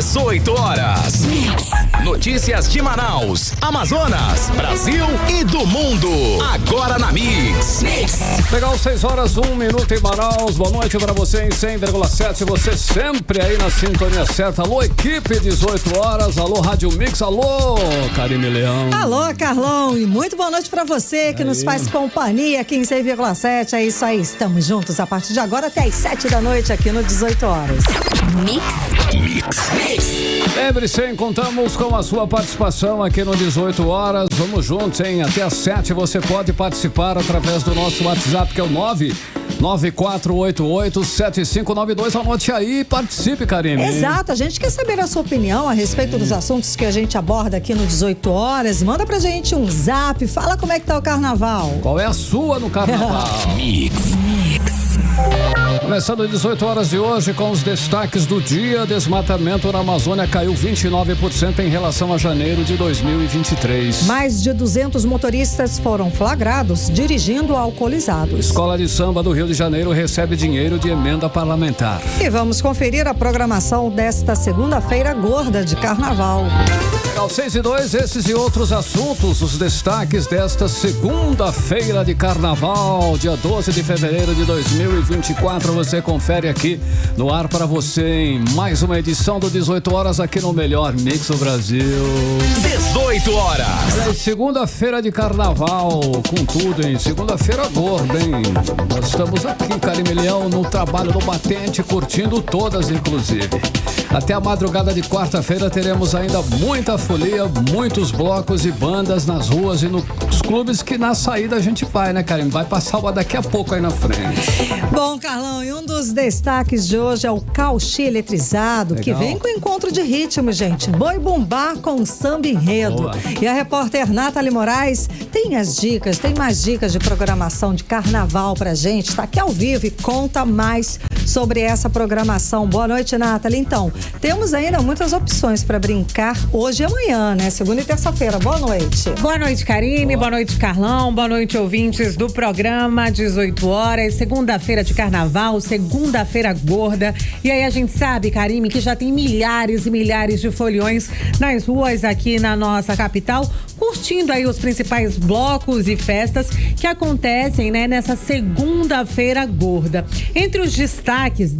18 horas. Notícias de Manaus, Amazonas, Brasil e do mundo. Agora na Mix. Legal, 6 horas, 1 minuto em Manaus. Boa noite pra você em 100,7. Você sempre aí na sintonia certa. Alô, equipe, 18 horas. Alô, Rádio Mix. Alô, Karime Leão. Alô, Carlão. E muito boa noite pra você que nos faz companhia aqui em 100,7. É isso aí. Estamos juntos a partir de agora até às 7 da noite aqui no 18 horas. Lembre-se, contamos com a sua participação aqui no 18 horas. Vamos juntos, hein? Até às 7 você pode participar através do nosso WhatsApp, que é o 994887592. Anote aí e participe, Karime. Exato, a gente quer saber a sua opinião a respeito dos assuntos que a gente aborda aqui no 18 horas. Manda pra gente um zap, fala como é que tá o carnaval. Qual é a sua no carnaval? Mix. Começando 18 horas de hoje com os destaques do dia. Desmatamento na Amazônia caiu 29% em relação a janeiro de 2023. Mais de 200 motoristas foram flagrados dirigindo alcoolizados. Escola de Samba do Rio de Janeiro recebe dinheiro de emenda parlamentar. E vamos conferir a programação desta segunda-feira gorda de carnaval. Legal, 6 e 2, esses e outros assuntos, os destaques desta segunda-feira de carnaval, dia 12 de fevereiro de 2024. Você confere aqui no ar para você em mais uma edição do 18 horas aqui no melhor Mix do Brasil. 18 horas. Olha aí, segunda-feira de carnaval, com tudo, hein? Segunda-feira gorda, hein? Nós estamos aqui, Karime Leão, no trabalho do Batente, curtindo todas, inclusive. Até a madrugada de quarta-feira teremos ainda muita folia, muitos blocos e bandas nas ruas e nos clubes que na saída a gente vai, né, Karime? Vai passar uma daqui a pouco aí na frente. Bom, Carlão, e um dos destaques de hoje é o Cauchê Eletrizado, Legal. que vem com encontro de ritmo, gente. Boi bumbá com samba enredo. Boa. E a repórter Nathalie Moraes tem as dicas, tem mais dicas de programação de carnaval pra gente. Tá aqui ao vivo e conta mais sobre essa programação. Boa noite, Nathalie. Então, temos ainda muitas opções para brincar hoje e amanhã, né? Segunda e terça-feira. Boa noite. Boa noite, Karime. Boa noite, Carlão. Boa noite, ouvintes do programa 18 horas. Segunda-feira de carnaval, segunda-feira gorda. E aí a gente sabe, Karime, que já tem milhares e milhares de foliões nas ruas aqui na nossa capital, curtindo aí os principais blocos e festas que acontecem, né, nessa segunda-feira gorda. Entre os destaques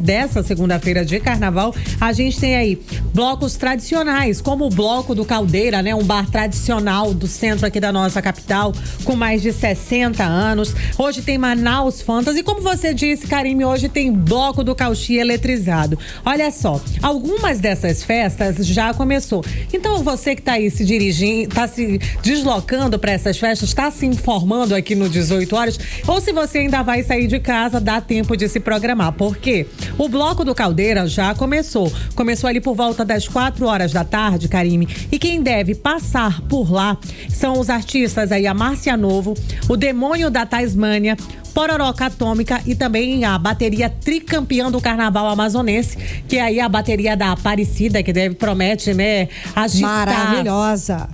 dessa segunda-feira de carnaval, a gente tem aí blocos tradicionais, como o Bloco do Caldeira, né, um bar tradicional do centro aqui da nossa capital, com mais de 60 anos. Hoje tem Manaus Fantasy, e como você disse, Karime, hoje tem Bloco do Cauchê Eletrizado. Olha só, algumas dessas festas já começou. Então você que tá aí se dirigindo, tá se deslocando para essas festas, tá se informando aqui no 18 horas, ou se você ainda vai sair de casa, dá tempo de se programar. Por quê? O Bloco do Caldeira já começou. Começou ali por volta das 4 horas da tarde, Karime. E quem deve passar por lá são os artistas aí, a Márcia Novo, o Demônio da Tasmânia, Pororoca Atômica e também a bateria tricampeã do carnaval amazonense, que é aí a bateria da Aparecida, que promete, né, agitar. Maravilhosa.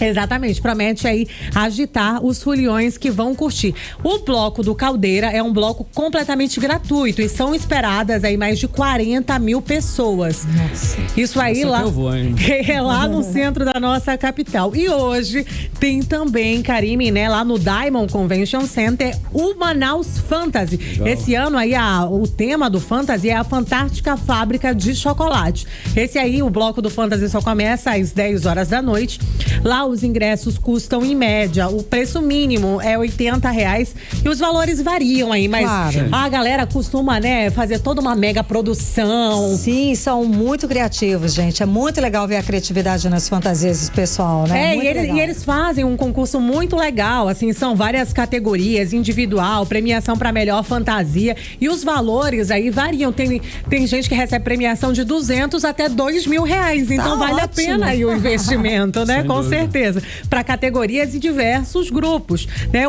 Exatamente, promete aí agitar os foliões que vão curtir. O Bloco do Caldeira é um bloco completamente gratuito e são esperadas aí mais de 40 mil pessoas. Nossa. Isso aí lá, eu vou, hein? é lá no centro da nossa capital. E hoje tem também, Karime, né, lá no Diamond Convention Center, o Manaus Fantasy. Legal. Esse ano aí o tema do Fantasy é a Fantástica Fábrica de Chocolate. Esse aí, o Bloco do Fantasy só começa às 10 horas da noite. Lá os ingressos custam, em média, o preço mínimo é R$80 e os valores variam aí, mas claro, a galera costuma, né, fazer toda uma mega produção. Sim, são muito criativos, gente. É muito legal ver a criatividade nas fantasias do pessoal, né? E eles fazem um concurso muito legal, assim, são várias categorias, individual, premiação para melhor fantasia, e os valores aí variam. Tem gente que recebe premiação de R$200 até R$2.000, então vale ótimo. a pena aí o investimento, né? Sem Com dúvida. certeza. Para categorias e diversos grupos, né?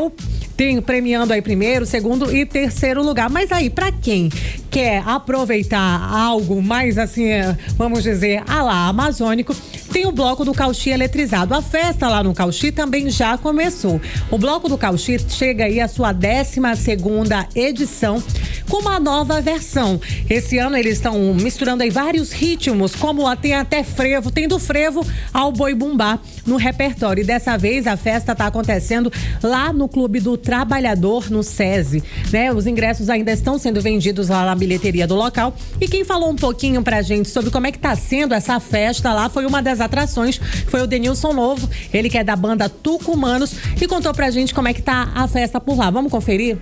Tem premiando aí primeiro, segundo e terceiro lugar. Mas aí, para quem quer aproveitar algo mais assim, vamos dizer, amazônico, tem o Bloco do Cauchi eletrizado. A festa lá no Cauchi também já começou. O Bloco do Cauchi chega aí à sua 12ª edição com uma nova versão. Esse ano eles estão misturando aí vários ritmos, como tem até frevo, tem do frevo ao boi bumbá no repertório. E dessa vez a festa está acontecendo lá no Clube do Trabalhador, no SESI, né? Os ingressos ainda estão sendo vendidos lá na bilheteria do local. E quem falou um pouquinho pra gente sobre como é que tá sendo essa festa lá foi uma das atrações, foi o Denilson Novo, ele que é da banda Tucumanos, e contou pra gente como é que tá a festa por lá. Vamos conferir?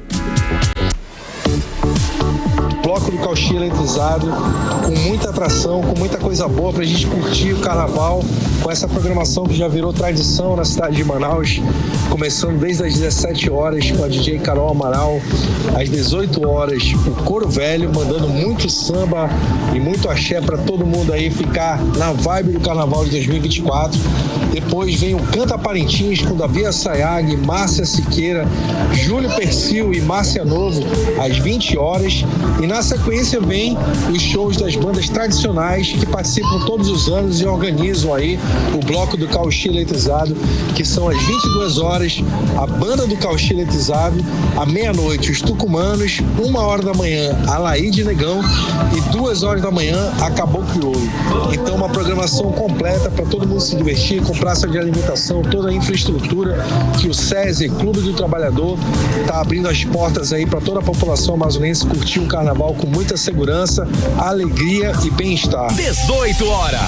Bloco do Cauchi eletrizado, com muita atração, com muita coisa boa pra gente curtir o carnaval, com essa programação que já virou tradição na cidade de Manaus, começando desde as 17 horas com a DJ Carol Amaral, às 18 horas o Coro Velho, mandando muito samba e muito axé pra todo mundo aí ficar na vibe do carnaval de 2024. Depois vem o Canta Parintins com Davi Assayag, Márcia Siqueira, Júlio Persil e Márcia Novo, às 20 horas. E na sequência vem os shows das bandas tradicionais que participam todos os anos e organizam aí o Bloco do Cauchi eletrizado, que são às 22 horas a banda do Cauchi eletrizado, à meia-noite os Tucumanos, 1h da manhã a Laíde Negão e 2h da manhã a Caboclo Crioulo. Então uma programação completa para todo mundo se divertir, com praça de alimentação, toda a infraestrutura que o SESI, Clube do Trabalhador, está abrindo as portas aí para toda a população amazonense curtir o carnaval com muita segurança, alegria e bem-estar. 18 horas.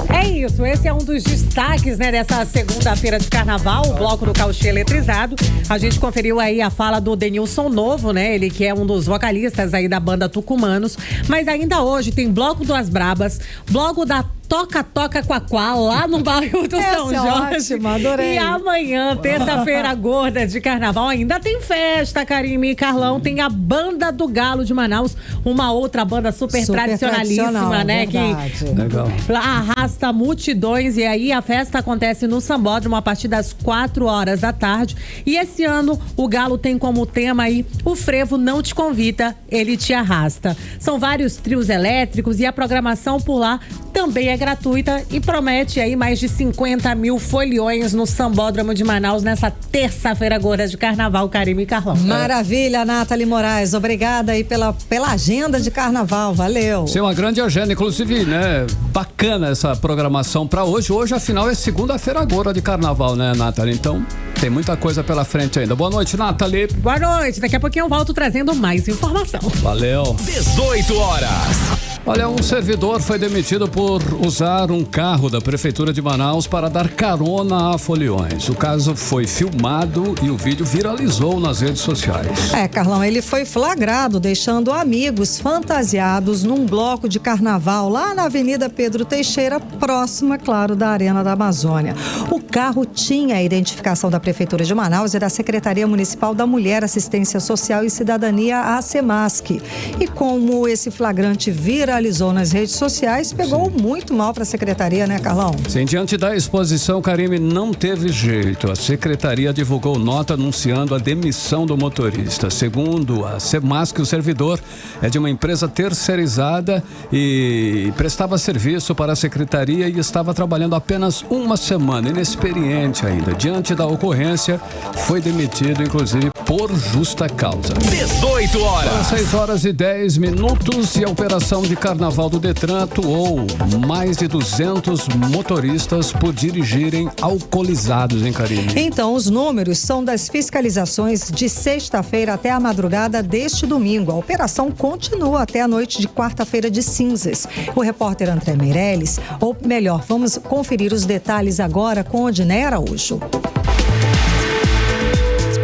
É isso, esse é um dos destaques, né, dessa segunda-feira de carnaval, o Bloco do Cauchi eletrizado. A gente conferiu aí a fala do Denilson Novo, né, ele que é um dos vocalistas aí da banda Tucumanos. Mas ainda hoje tem Bloco das Brabas, Bloco da Toca Quaquá, lá no bairro do São Jorge. Ótima, adorei. E amanhã, terça-feira gorda de carnaval, ainda tem festa, Karime e Carlão. Tem a Banda do Galo de Manaus, uma outra banda super tradicionalíssima, né? Verdade. Que Legal. arrasta multidões. E aí a festa acontece no Sambódromo a partir das 4h da tarde. E esse ano o Galo tem como tema aí: o frevo não te convida, ele te arrasta. São vários trios elétricos e a programação por lá também é gratuita e promete aí mais de 50 mil foliões no Sambódromo de Manaus nessa terça-feira gorda de carnaval, Karime e Carlão. Maravilha, Nathalie Moraes. Obrigada aí pela agenda de carnaval. Valeu. Sim, uma grande agenda, inclusive, né? Bacana essa programação pra hoje. Hoje, afinal, é segunda-feira gorda de carnaval, né, Nathalie? Então, tem muita coisa pela frente ainda. Boa noite, Nathalie. Boa noite. Daqui a pouquinho eu volto trazendo mais informação. Valeu. 18 horas. Olha, um servidor foi demitido por usar um carro da Prefeitura de Manaus para dar carona a foliões. O caso foi filmado e o vídeo viralizou nas redes sociais. Carlão, ele foi flagrado deixando amigos fantasiados num bloco de carnaval lá na Avenida Pedro Teixeira, próxima, claro, da Arena da Amazônia. O carro tinha a identificação da Prefeitura de Manaus e da Secretaria Municipal da Mulher, Assistência Social e Cidadania, a SEMASC. E como esse flagrante viralizou nas redes sociais, pegou muito mal para a Secretaria, né, Carlão? Sim, diante da exposição, Karime, não teve jeito. A Secretaria divulgou nota anunciando a demissão do motorista. Segundo a SEMASC, o servidor é de uma empresa terceirizada e prestava serviço para a Secretaria e estava trabalhando apenas uma semana, inexperiente ainda. Diante da ocorrência, foi demitido, inclusive, por justa causa. 18 horas. 6h10 e a operação de Carnaval do Detran atuou mais de 200 motoristas por dirigirem alcoolizados, hein, Karine? Então, os números são das fiscalizações de sexta-feira até a madrugada deste domingo. A operação continua até a noite de quarta-feira de cinzas. O repórter André Meirelles, ou melhor, vamos conferir os detalhes agora com Odinei Araújo.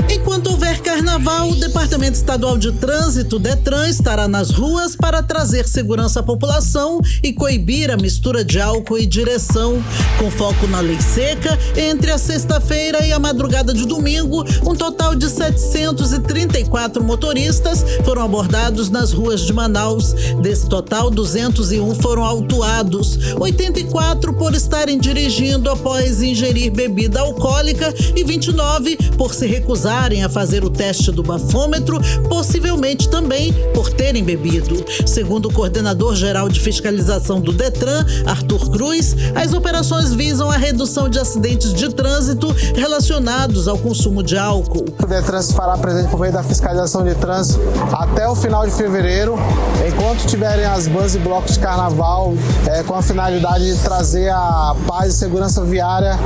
Enquanto houver carnaval, o Departamento Estadual de Trânsito, DETRAN, estará nas ruas para trazer segurança à população e coibir a mistura de álcool e direção. Com foco na lei seca, entre a sexta-feira e a madrugada de domingo, um total de 734 motoristas foram abordados nas ruas de Manaus. Desse total, 201 foram autuados, 84 por estarem dirigindo após ingerir bebida alcoólica e 29 por se recusarem a fazer o teste teste do bafômetro, possivelmente também por terem bebido. Segundo o coordenador-geral de fiscalização do Detran, Arthur Cruz, as operações visam a redução de acidentes de trânsito relacionados ao consumo de álcool. O Detran se fará presente por meio da fiscalização de trânsito até o final de fevereiro, enquanto tiverem as bans e blocos de carnaval, com a finalidade de trazer a paz e segurança viária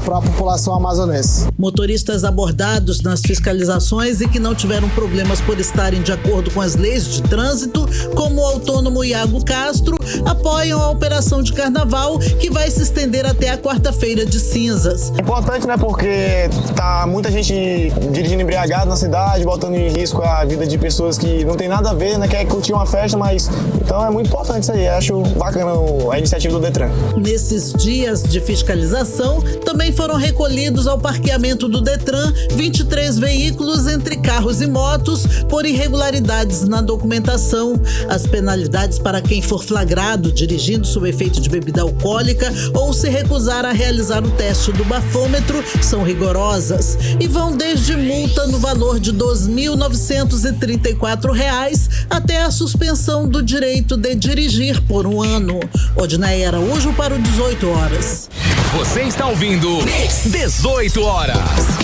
para a população amazonense. Motoristas abordados nas fiscalizações e que não tiveram problemas por estarem de acordo com as leis de trânsito, como o autônomo Iago Castro, apoiam a operação de carnaval, que vai se estender até a quarta-feira de cinzas. Importante, né? Porque tá muita gente dirigindo embriagado na cidade, botando em risco a vida de pessoas que não tem nada a ver, né? Quer curtir uma festa, mas... Então é muito importante isso aí. Acho bacana a iniciativa do Detran. Nesses dias de fiscalização, também foram recolhidos ao parqueamento do Detran 23 veículos entre carros e motos por irregularidades na documentação. As penalidades para quem for flagrado dirigindo sob efeito de bebida alcoólica ou se recusar a realizar o teste do bafômetro são rigorosas e vão desde multa no valor de R$ 2.934 até a suspensão do direito de dirigir por um ano. Odinaia Araújo para o 18 horas. Você está ouvindo 18 horas.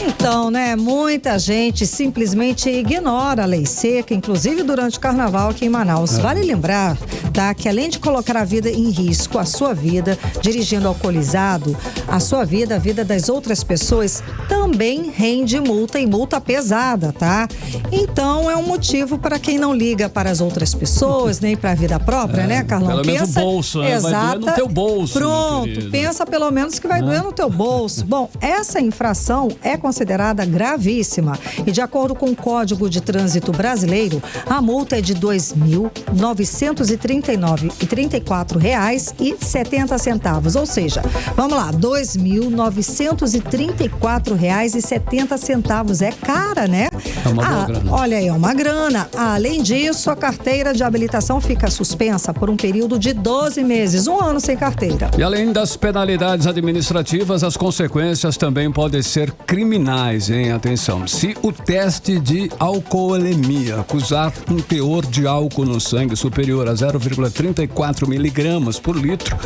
Então, né, muita gente simplesmente ignora a lei seca, inclusive durante o carnaval aqui em Manaus. Vale lembrar, tá, que além de colocar a vida em risco, a sua vida, dirigindo alcoolizado, a sua vida, a vida das outras pessoas, também rende multa e multa pesada, tá? Então, é um motivo para quem não liga para as outras pessoas, nem para a vida própria, né, Carlão? Pelo menos o bolso, né? Exato. Vai doer no teu bolso. Pronto, pensa pelo menos que vai doer no teu bolso. Bom, essa infração é considerada gravíssima e, de acordo com o Código de Trânsito Brasileiro, a multa é de R$ 2.934,70. Ou seja, vamos lá, R$ 2.934,70. É cara, né? É uma boa grana. Olha aí, é uma grana. Além disso, a carteira de habilitação fica suspensa por um período de 12 meses, um ano sem carteira. E além das penalidades administrativas, as consequências também podem ser criminais, hein? Atenção, se o teste de alcoolemia acusar um teor de álcool no sangue superior a 0,34 miligramas por litro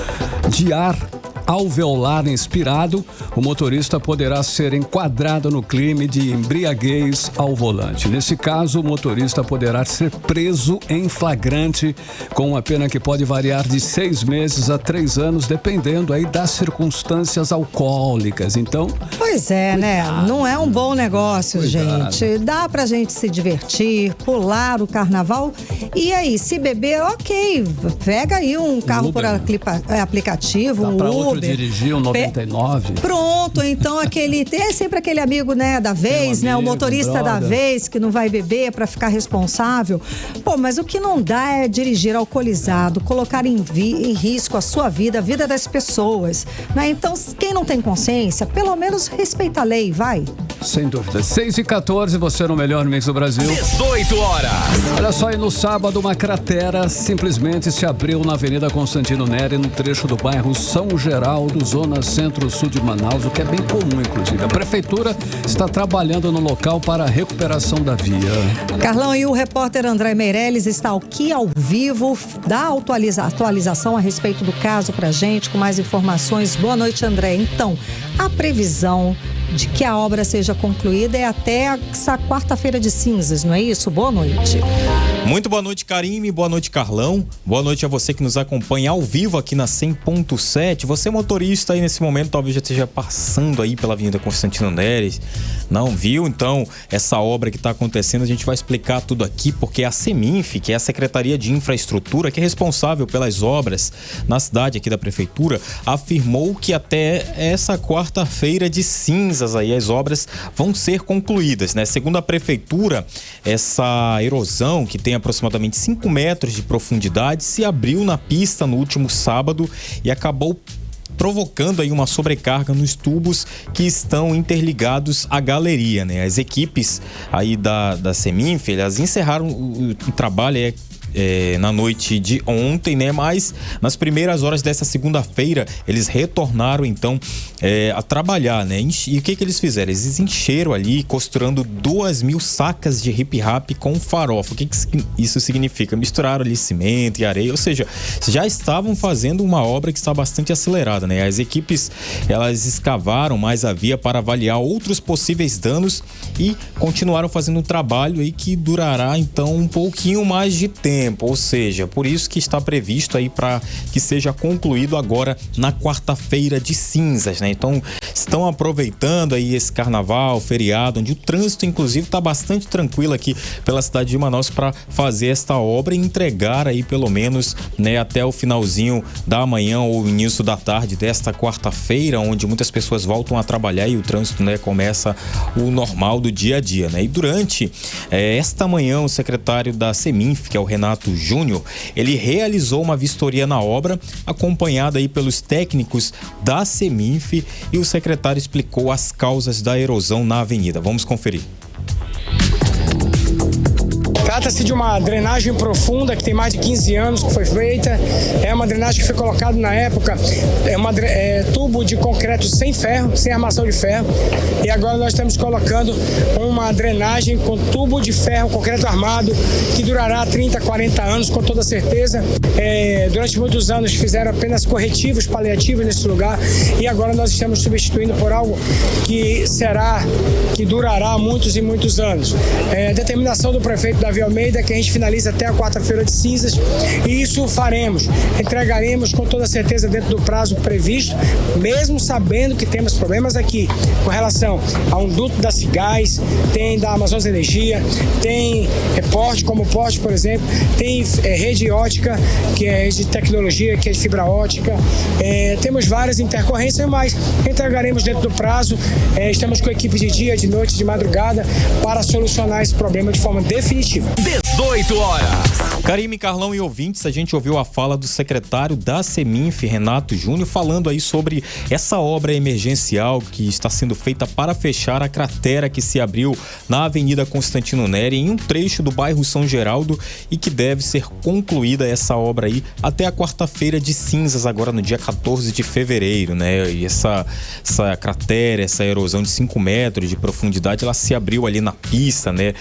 de ar alveolar inspirado, o motorista poderá ser enquadrado no crime de embriaguez ao volante. Nesse caso, o motorista poderá ser preso em flagrante, com uma pena que pode variar de 6 meses a 3 anos, dependendo aí das circunstâncias alcoólicas. Então, pois é, cuidado, né? Não é um bom negócio, cuidado, gente. Dá pra gente se divertir, pular o carnaval. E aí, se beber, ok. Pega aí um carro Uber, por aplicativo, dá um pra Uber. outro dirigir um 99. Pronto, então é sempre aquele amigo, né, da vez, né? O motorista da vez que não vai beber pra ficar responsável. Pô, mas o que não dá é dirigir alcoolizado, colocar em risco a sua vida, a vida das pessoas, né? Então, quem não tem consciência, pelo menos respeita a lei, vai. Sem dúvida. 6h14, você no melhor mix do Brasil. 18 horas. Olha só, e no sábado uma cratera simplesmente se abriu na Avenida Constantino Neri, no trecho do bairro São Geraldo, zona centro-sul de Manaus, o que é bem comum, inclusive. A prefeitura está trabalhando no local para a recuperação da via. Carlão, e o repórter André Meirelles está aqui ao vivo, dá atualização a respeito do caso pra gente, com mais informações. Boa noite, André. Então, a previsão de que a obra seja concluída é até essa quarta-feira de cinzas, não é isso? Boa noite. Muito boa noite, Karime, boa noite, Carlão. Boa noite a você que nos acompanha ao vivo aqui na 100.7. Você motorista aí nesse momento talvez já esteja passando aí pela Avenida Constantino Neres. Não viu? Então, essa obra que está acontecendo, a gente vai explicar tudo aqui, porque a Seminf, que é a Secretaria de Infraestrutura, que é responsável pelas obras na cidade aqui da Prefeitura, afirmou que até essa quarta-feira de cinzas aí as obras vão ser concluídas, né? Segundo a Prefeitura, essa erosão, que tem aproximadamente 5 metros de profundidade, se abriu na pista no último sábado e acabou provocando aí uma sobrecarga nos tubos que estão interligados à galeria, né? As equipes aí da Seminf, elas encerraram o trabalho na noite de ontem, né? Mas nas primeiras horas dessa segunda-feira eles retornaram então a trabalhar, né? E o que eles fizeram? Eles encheram ali, costurando 2.000 sacas de hip-hop com farofa. O que isso significa? Misturaram ali cimento e areia, ou seja, já estavam fazendo uma obra que está bastante acelerada, né? As equipes, elas escavaram mais a via para avaliar outros possíveis danos e continuaram fazendo um trabalho aí que durará então um pouquinho mais de tempo, ou seja, por isso que está previsto aí para que seja concluído agora na quarta-feira de cinzas, né? Então estão aproveitando aí esse carnaval, feriado, onde o trânsito inclusive está bastante tranquilo aqui pela cidade de Manaus para fazer esta obra e entregar aí pelo menos, né, até o finalzinho da manhã ou início da tarde desta quarta-feira, onde muitas pessoas voltam a trabalhar e o trânsito, né, começa o normal do dia a dia, né? E durante esta manhã o secretário da Seminf, que é o Renato Júnior, ele realizou uma vistoria na obra, acompanhada aí pelos técnicos da Seminf, e o secretário explicou as causas da erosão na avenida. Vamos conferir. Trata-se de uma drenagem profunda que tem mais de 15 anos que foi feita. É uma drenagem que foi colocada na época, tubo de concreto sem ferro, sem armação de ferro. E agora nós estamos colocando uma drenagem com tubo de ferro, concreto armado, que durará 30, 40 anos com toda certeza. Durante muitos anos fizeram apenas corretivos, paliativos nesse lugar, e agora nós estamos substituindo por algo que durará muitos e muitos anos. Determinação do prefeito Davi Almeida que a gente finaliza até a quarta-feira de cinzas, e isso faremos, entregaremos com toda certeza dentro do prazo previsto, mesmo sabendo que temos problemas aqui com relação a um duto da Cigás, tem da Amazonas Energia, tem porte, como porte, por exemplo, tem rede ótica, que é de tecnologia, que é de fibra ótica, temos várias intercorrências, mas entregaremos dentro do prazo. Estamos com a equipe de dia, de noite, de madrugada, para solucionar esse problema de forma definitiva. 18 horas. Karime, Carlão e ouvintes, a gente ouviu a fala do secretário da Seminf, Renato Júnior, falando aí sobre essa obra emergencial que está sendo feita para fechar a cratera que se abriu na Avenida Constantino Neri, em um trecho do bairro São Geraldo, e que deve ser concluída essa obra aí até a quarta-feira de cinzas, agora no dia 14 de fevereiro, né? E essa cratera, essa erosão de 5 metros de profundidade, ela se abriu ali na pista, né?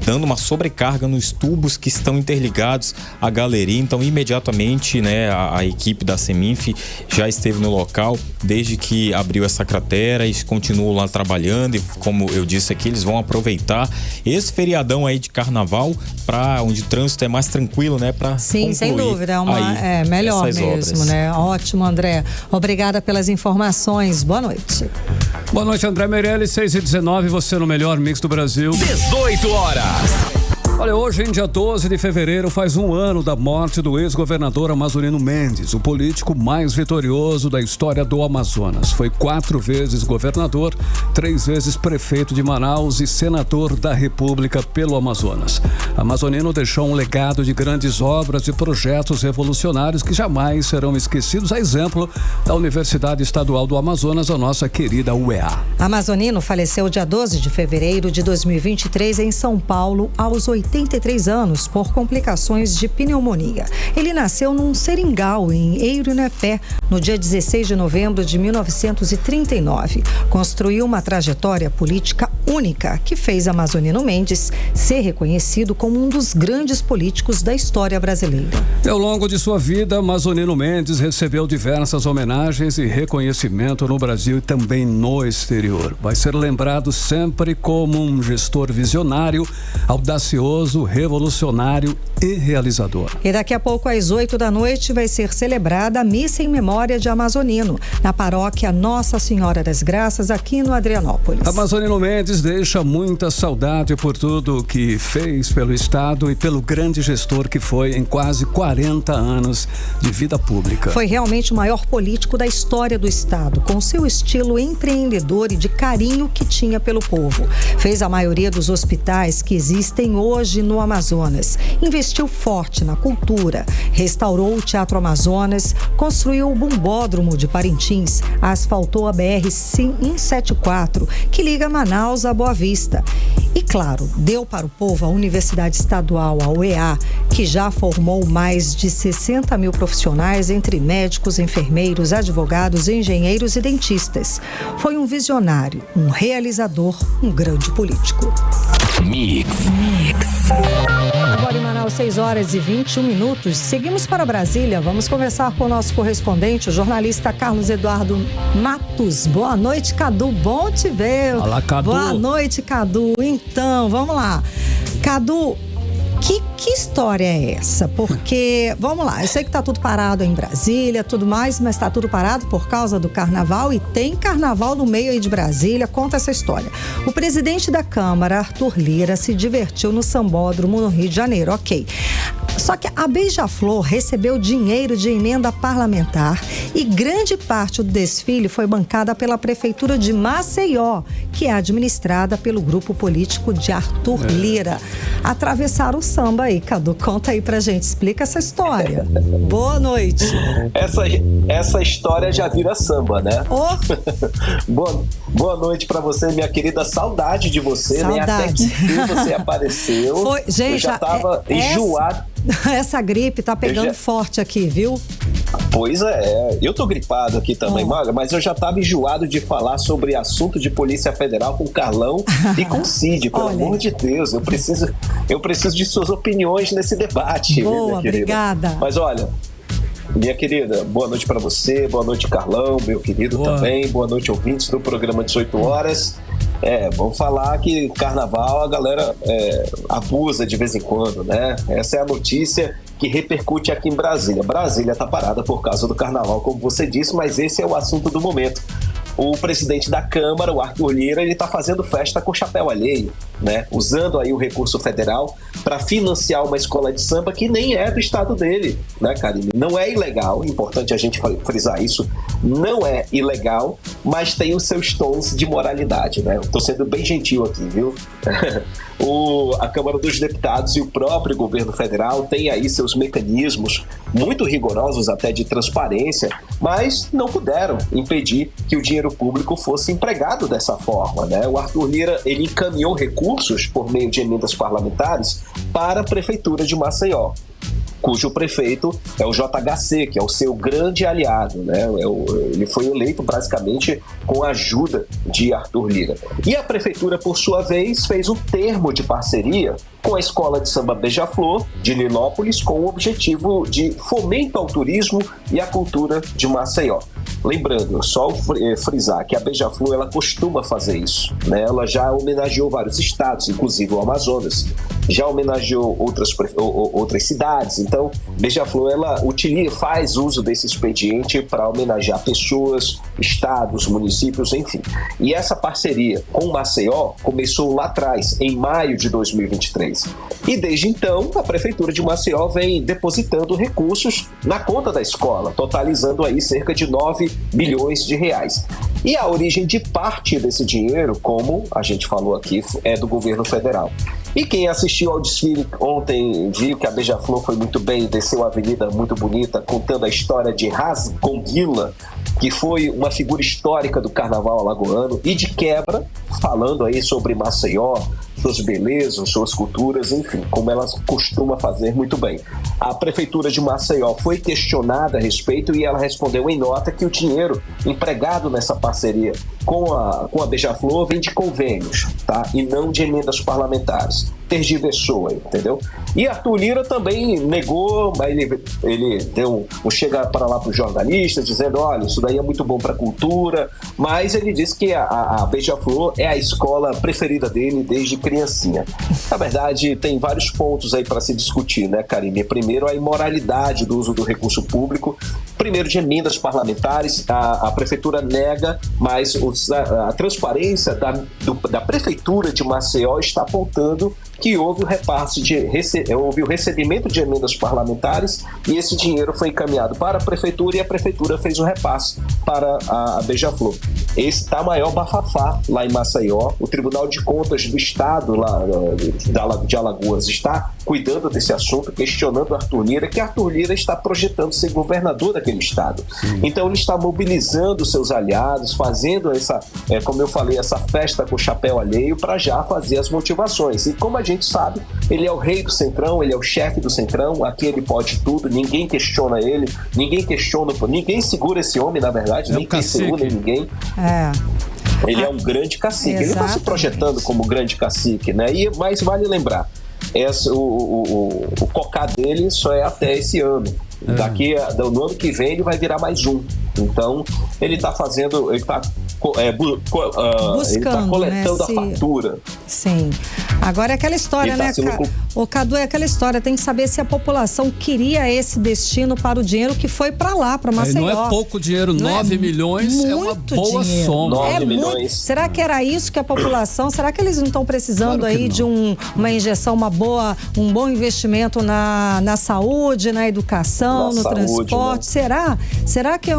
Dando uma sobrecarga nos tubos que estão interligados à galeria. Então, imediatamente, né, a equipe da Seminf já esteve no local desde que abriu essa cratera e continuam lá trabalhando. E como eu disse aqui, eles vão aproveitar esse feriadão aí de carnaval para onde o trânsito é mais tranquilo, né? Sim, sem dúvida, é melhor mesmo, obras, né? Ótimo, André. Obrigada pelas informações. Boa noite. Boa noite, André Meirelles, 6h19, você no melhor mix do Brasil. 18 horas. Olha, hoje, em dia 12 de fevereiro, faz um ano da morte do ex-governador Amazonino Mendes, o político mais vitorioso da história do Amazonas. Foi 4 vezes governador, 3 vezes prefeito de Manaus e senador da República pelo Amazonas. Amazonino deixou um legado de grandes obras e projetos revolucionários que jamais serão esquecidos, a exemplo da Universidade Estadual do Amazonas, a nossa querida UEA. Amazonino faleceu dia 12 de fevereiro de 2023 em São Paulo, aos 83 anos, por complicações de pneumonia. Ele nasceu num seringal, em Eirinepé, no dia 16 de novembro de 1939. Construiu uma trajetória política única, que fez Amazonino Mendes ser reconhecido como um dos grandes políticos da história brasileira. Ao longo de sua vida, Amazonino Mendes recebeu diversas homenagens e reconhecimento no Brasil e também no exterior. Vai ser lembrado sempre como um gestor visionário, audacioso, revolucionário e realizador. E daqui a pouco, às 8 da noite, vai ser celebrada a missa em memória de Amazonino, na paróquia Nossa Senhora das Graças, aqui no Adrianópolis. Amazonino Mendes deixa muita saudade por tudo que fez pelo Estado e pelo grande gestor que foi em quase 40 anos de vida pública. Foi realmente o maior político da história do Estado, com seu estilo empreendedor e de carinho que tinha pelo povo. Fez a maioria dos hospitais que existem hoje no Amazonas. Investiu investiu forte na cultura, restaurou o Teatro Amazonas, construiu o Bumbódromo de Parintins, asfaltou a BR-174, que liga Manaus a Boa Vista. E, claro, deu para o povo a Universidade Estadual, a UEA, que já formou mais de 60 mil profissionais, entre médicos, enfermeiros, advogados, engenheiros e dentistas. Foi um visionário, um realizador, um grande político. Mix. Agora em Manaus, 6h21. Seguimos para Brasília. Vamos conversar com o nosso correspondente, o jornalista Carlos Eduardo Matos. Boa noite, Cadu. Bom te ver. Olá, Cadu. Boa noite, Cadu. Então, vamos lá. Cadu, que história é essa? Porque, vamos lá, eu sei que tá tudo parado em Brasília, tudo mais, mas tá tudo parado por causa do carnaval e tem carnaval no meio aí de Brasília. Conta essa história. O presidente da Câmara, Arthur Lira, se divertiu no Sambódromo, no Rio de Janeiro, ok. Só que a Beija-Flor recebeu dinheiro de emenda parlamentar e grande parte do desfile foi bancada pela Prefeitura de Maceió, que é administrada pelo grupo político de Arthur Lira. Atravessaram o samba aí, Cadu. Conta aí pra gente, explica essa história. Boa noite. Essa história já vira samba, né? Oh. Boa noite pra você, minha querida. Saudade de você, né? Até que você apareceu. Foi, gente, eu já tava enjoado. Essa gripe tá pegando forte aqui, viu? Pois é, eu tô gripado aqui também, Maga, mas eu já tava enjoado de falar sobre assunto de Polícia Federal com o Carlão e com o Cid, pelo amor de Deus, eu preciso de suas opiniões nesse debate. Boa, minha querida. Obrigada. Mas olha, minha querida, boa noite pra você, boa noite Carlão, meu querido também, boa noite ouvintes do programa 18 horas. Vamos falar que carnaval a galera abusa de vez em quando, né? Essa é a notícia que repercute aqui em Brasília. Brasília tá parada por causa do carnaval, como você disse, mas esse é o assunto do momento. O presidente da Câmara, o Arthur Lira, ele tá fazendo festa com chapéu alheio, né? Usando aí o recurso federal para financiar uma escola de samba que nem é do estado dele, né, Karine? Não é ilegal, importante a gente frisar isso, não é ilegal, mas tem os seus tons de moralidade, né? Eu tô sendo bem gentil aqui, viu? A Câmara dos Deputados e o próprio governo federal tem aí seus mecanismos muito rigorosos até de transparência, mas não puderam impedir que o dinheiro público fosse empregado dessa forma, né? O Arthur Lira, ele encaminhou recursos por meio de emendas parlamentares para a Prefeitura de Maceió, cujo prefeito é o JHC, que é o seu grande aliado, né? Ele foi eleito basicamente com a ajuda de Arthur Lira. E a prefeitura, por sua vez, fez um termo de parceria com a Escola de Samba Beija-Flor, de Nilópolis, com o objetivo de fomento ao turismo e à cultura de Maceió. Lembrando, só frisar que a Beija-Flor, ela costuma fazer isso, né? Ela já homenageou vários estados, inclusive o Amazonas, já homenageou outras cidades. Então, Beija-Flor, ela faz uso desse expediente para homenagear pessoas, estados, municípios, enfim. E essa parceria com Maceió começou lá atrás, em maio de 2023. E desde então, a Prefeitura de Maceió vem depositando recursos na conta da escola, totalizando aí cerca de 9 bilhões de reais. E a origem de parte desse dinheiro, como a gente falou aqui, é do governo federal. E quem assistiu ao desfile ontem viu que a Beija-Flor foi muito bem, desceu a avenida muito bonita, contando a história de Rasgonguila, que foi uma figura histórica do carnaval alagoano, e de quebra, falando aí sobre Maceió, suas belezas, suas culturas, enfim, como ela costuma fazer muito bem. A Prefeitura de Maceió foi questionada a respeito e ela respondeu em nota que o dinheiro empregado nessa parceria com a Beija-Flor vem de convênios, tá? E não de emendas parlamentares. Tergiversou, entendeu? E Arthur Lira também negou, mas ele deu um chega para lá para os jornalistas, dizendo, olha, isso daí é muito bom para a cultura, mas ele disse que a Beija-Flor é a escola preferida dele desde criancinha. Na verdade, tem vários pontos aí para se discutir, né, Karine? Primeiro, a imoralidade do uso do recurso público. Primeiro, de emendas parlamentares, a Prefeitura nega, mas a transparência da Prefeitura de Maceió está apontando que houve o recebimento de emendas parlamentares e esse dinheiro foi encaminhado para a Prefeitura e a Prefeitura fez o repasse para a Beija-Flor. Esse está maior bafafá lá em Maceió. O Tribunal de Contas do Estado lá de Alagoas está cuidando desse assunto, questionando Arthur Lira, que Arthur Lira está projetando ser governador daquele estado. Então ele está mobilizando seus aliados, fazendo essa, como eu falei, essa festa com o chapéu alheio para já fazer as motivações. E como a gente sabe, ele é o rei do Centrão, ele é o chefe do Centrão, aqui ele pode tudo, ninguém questiona ele, ninguém segura esse homem, na verdade, nem quem segura ninguém. Ele é um grande cacique. Exatamente. Ele está se projetando como grande cacique, né? Mas vale lembrar, o cocá dele só é até esse ano. No ano que vem ele vai virar mais um. Então ele está fazendo, ele está coletando, né, a fatura. Sim. Agora é aquela história, né, o Cadu, é aquela história, tem que saber se a população queria esse destino para o dinheiro que foi para lá, para Maceió. Não é pouco dinheiro, 9 milhões é uma boa soma. 9 milhões. Será que era isso que a população, será que eles não estão precisando aí de uma injeção, um bom investimento na saúde, na educação, no transporte? Né? Será que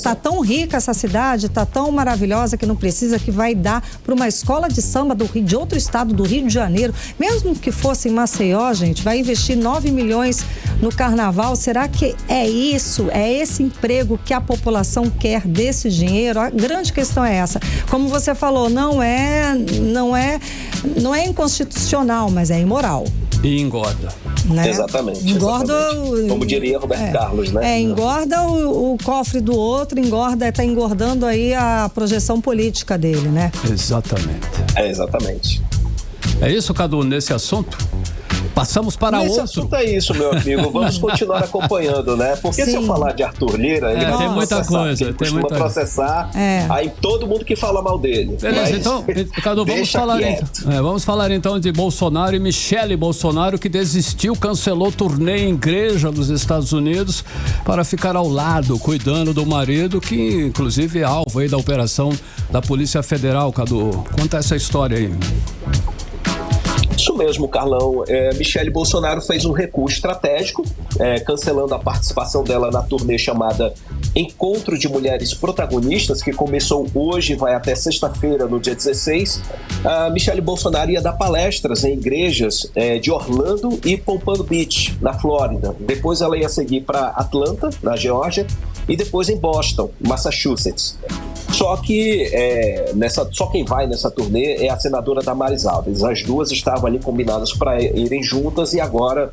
tá tão rica essa cidade, tá tão maravilhosa que não precisa, que vai dar para uma escola de samba de outro estado, do Rio de Janeiro, mesmo que fosse em Maceió, gente, vai investir 9 milhões no carnaval? Será que é isso? É esse emprego que a população quer desse dinheiro? A grande questão é essa. Como você falou, não é inconstitucional, mas é imoral. E engorda. Né? Exatamente. Engorda, como diria Roberto Carlos, né? Engorda o cofre do outro, tá engordando aí a projeção política dele, né? Exatamente. Exatamente. É isso, Cadu, nesse assunto? Passamos para outro. Esse assunto é isso, meu amigo. Vamos continuar acompanhando, né? Porque se eu falar de Arthur Lira, ele vai tem muita coisa. Ele costuma processar aí todo mundo que fala mal dele. Beleza, então, Cadu, vamos falar então de Bolsonaro e Michele Bolsonaro, que desistiu, cancelou turnê em igreja nos Estados Unidos para ficar ao lado, cuidando do marido, que inclusive é alvo aí da operação da Polícia Federal. Cadu, conta essa história aí. Isso mesmo, Carlão. Michele Bolsonaro fez um recuo estratégico, cancelando a participação dela na turnê chamada Encontro de Mulheres Protagonistas, que começou hoje e vai até sexta-feira, no dia 16. A Michele Bolsonaro ia dar palestras em igrejas de Orlando e Pompano Beach, na Flórida. Depois ela ia seguir para Atlanta, na Geórgia, e depois em Boston, Massachusetts. Só que só quem vai nessa turnê é a senadora Damares Alves. As duas estavam ali combinadas para irem juntas e agora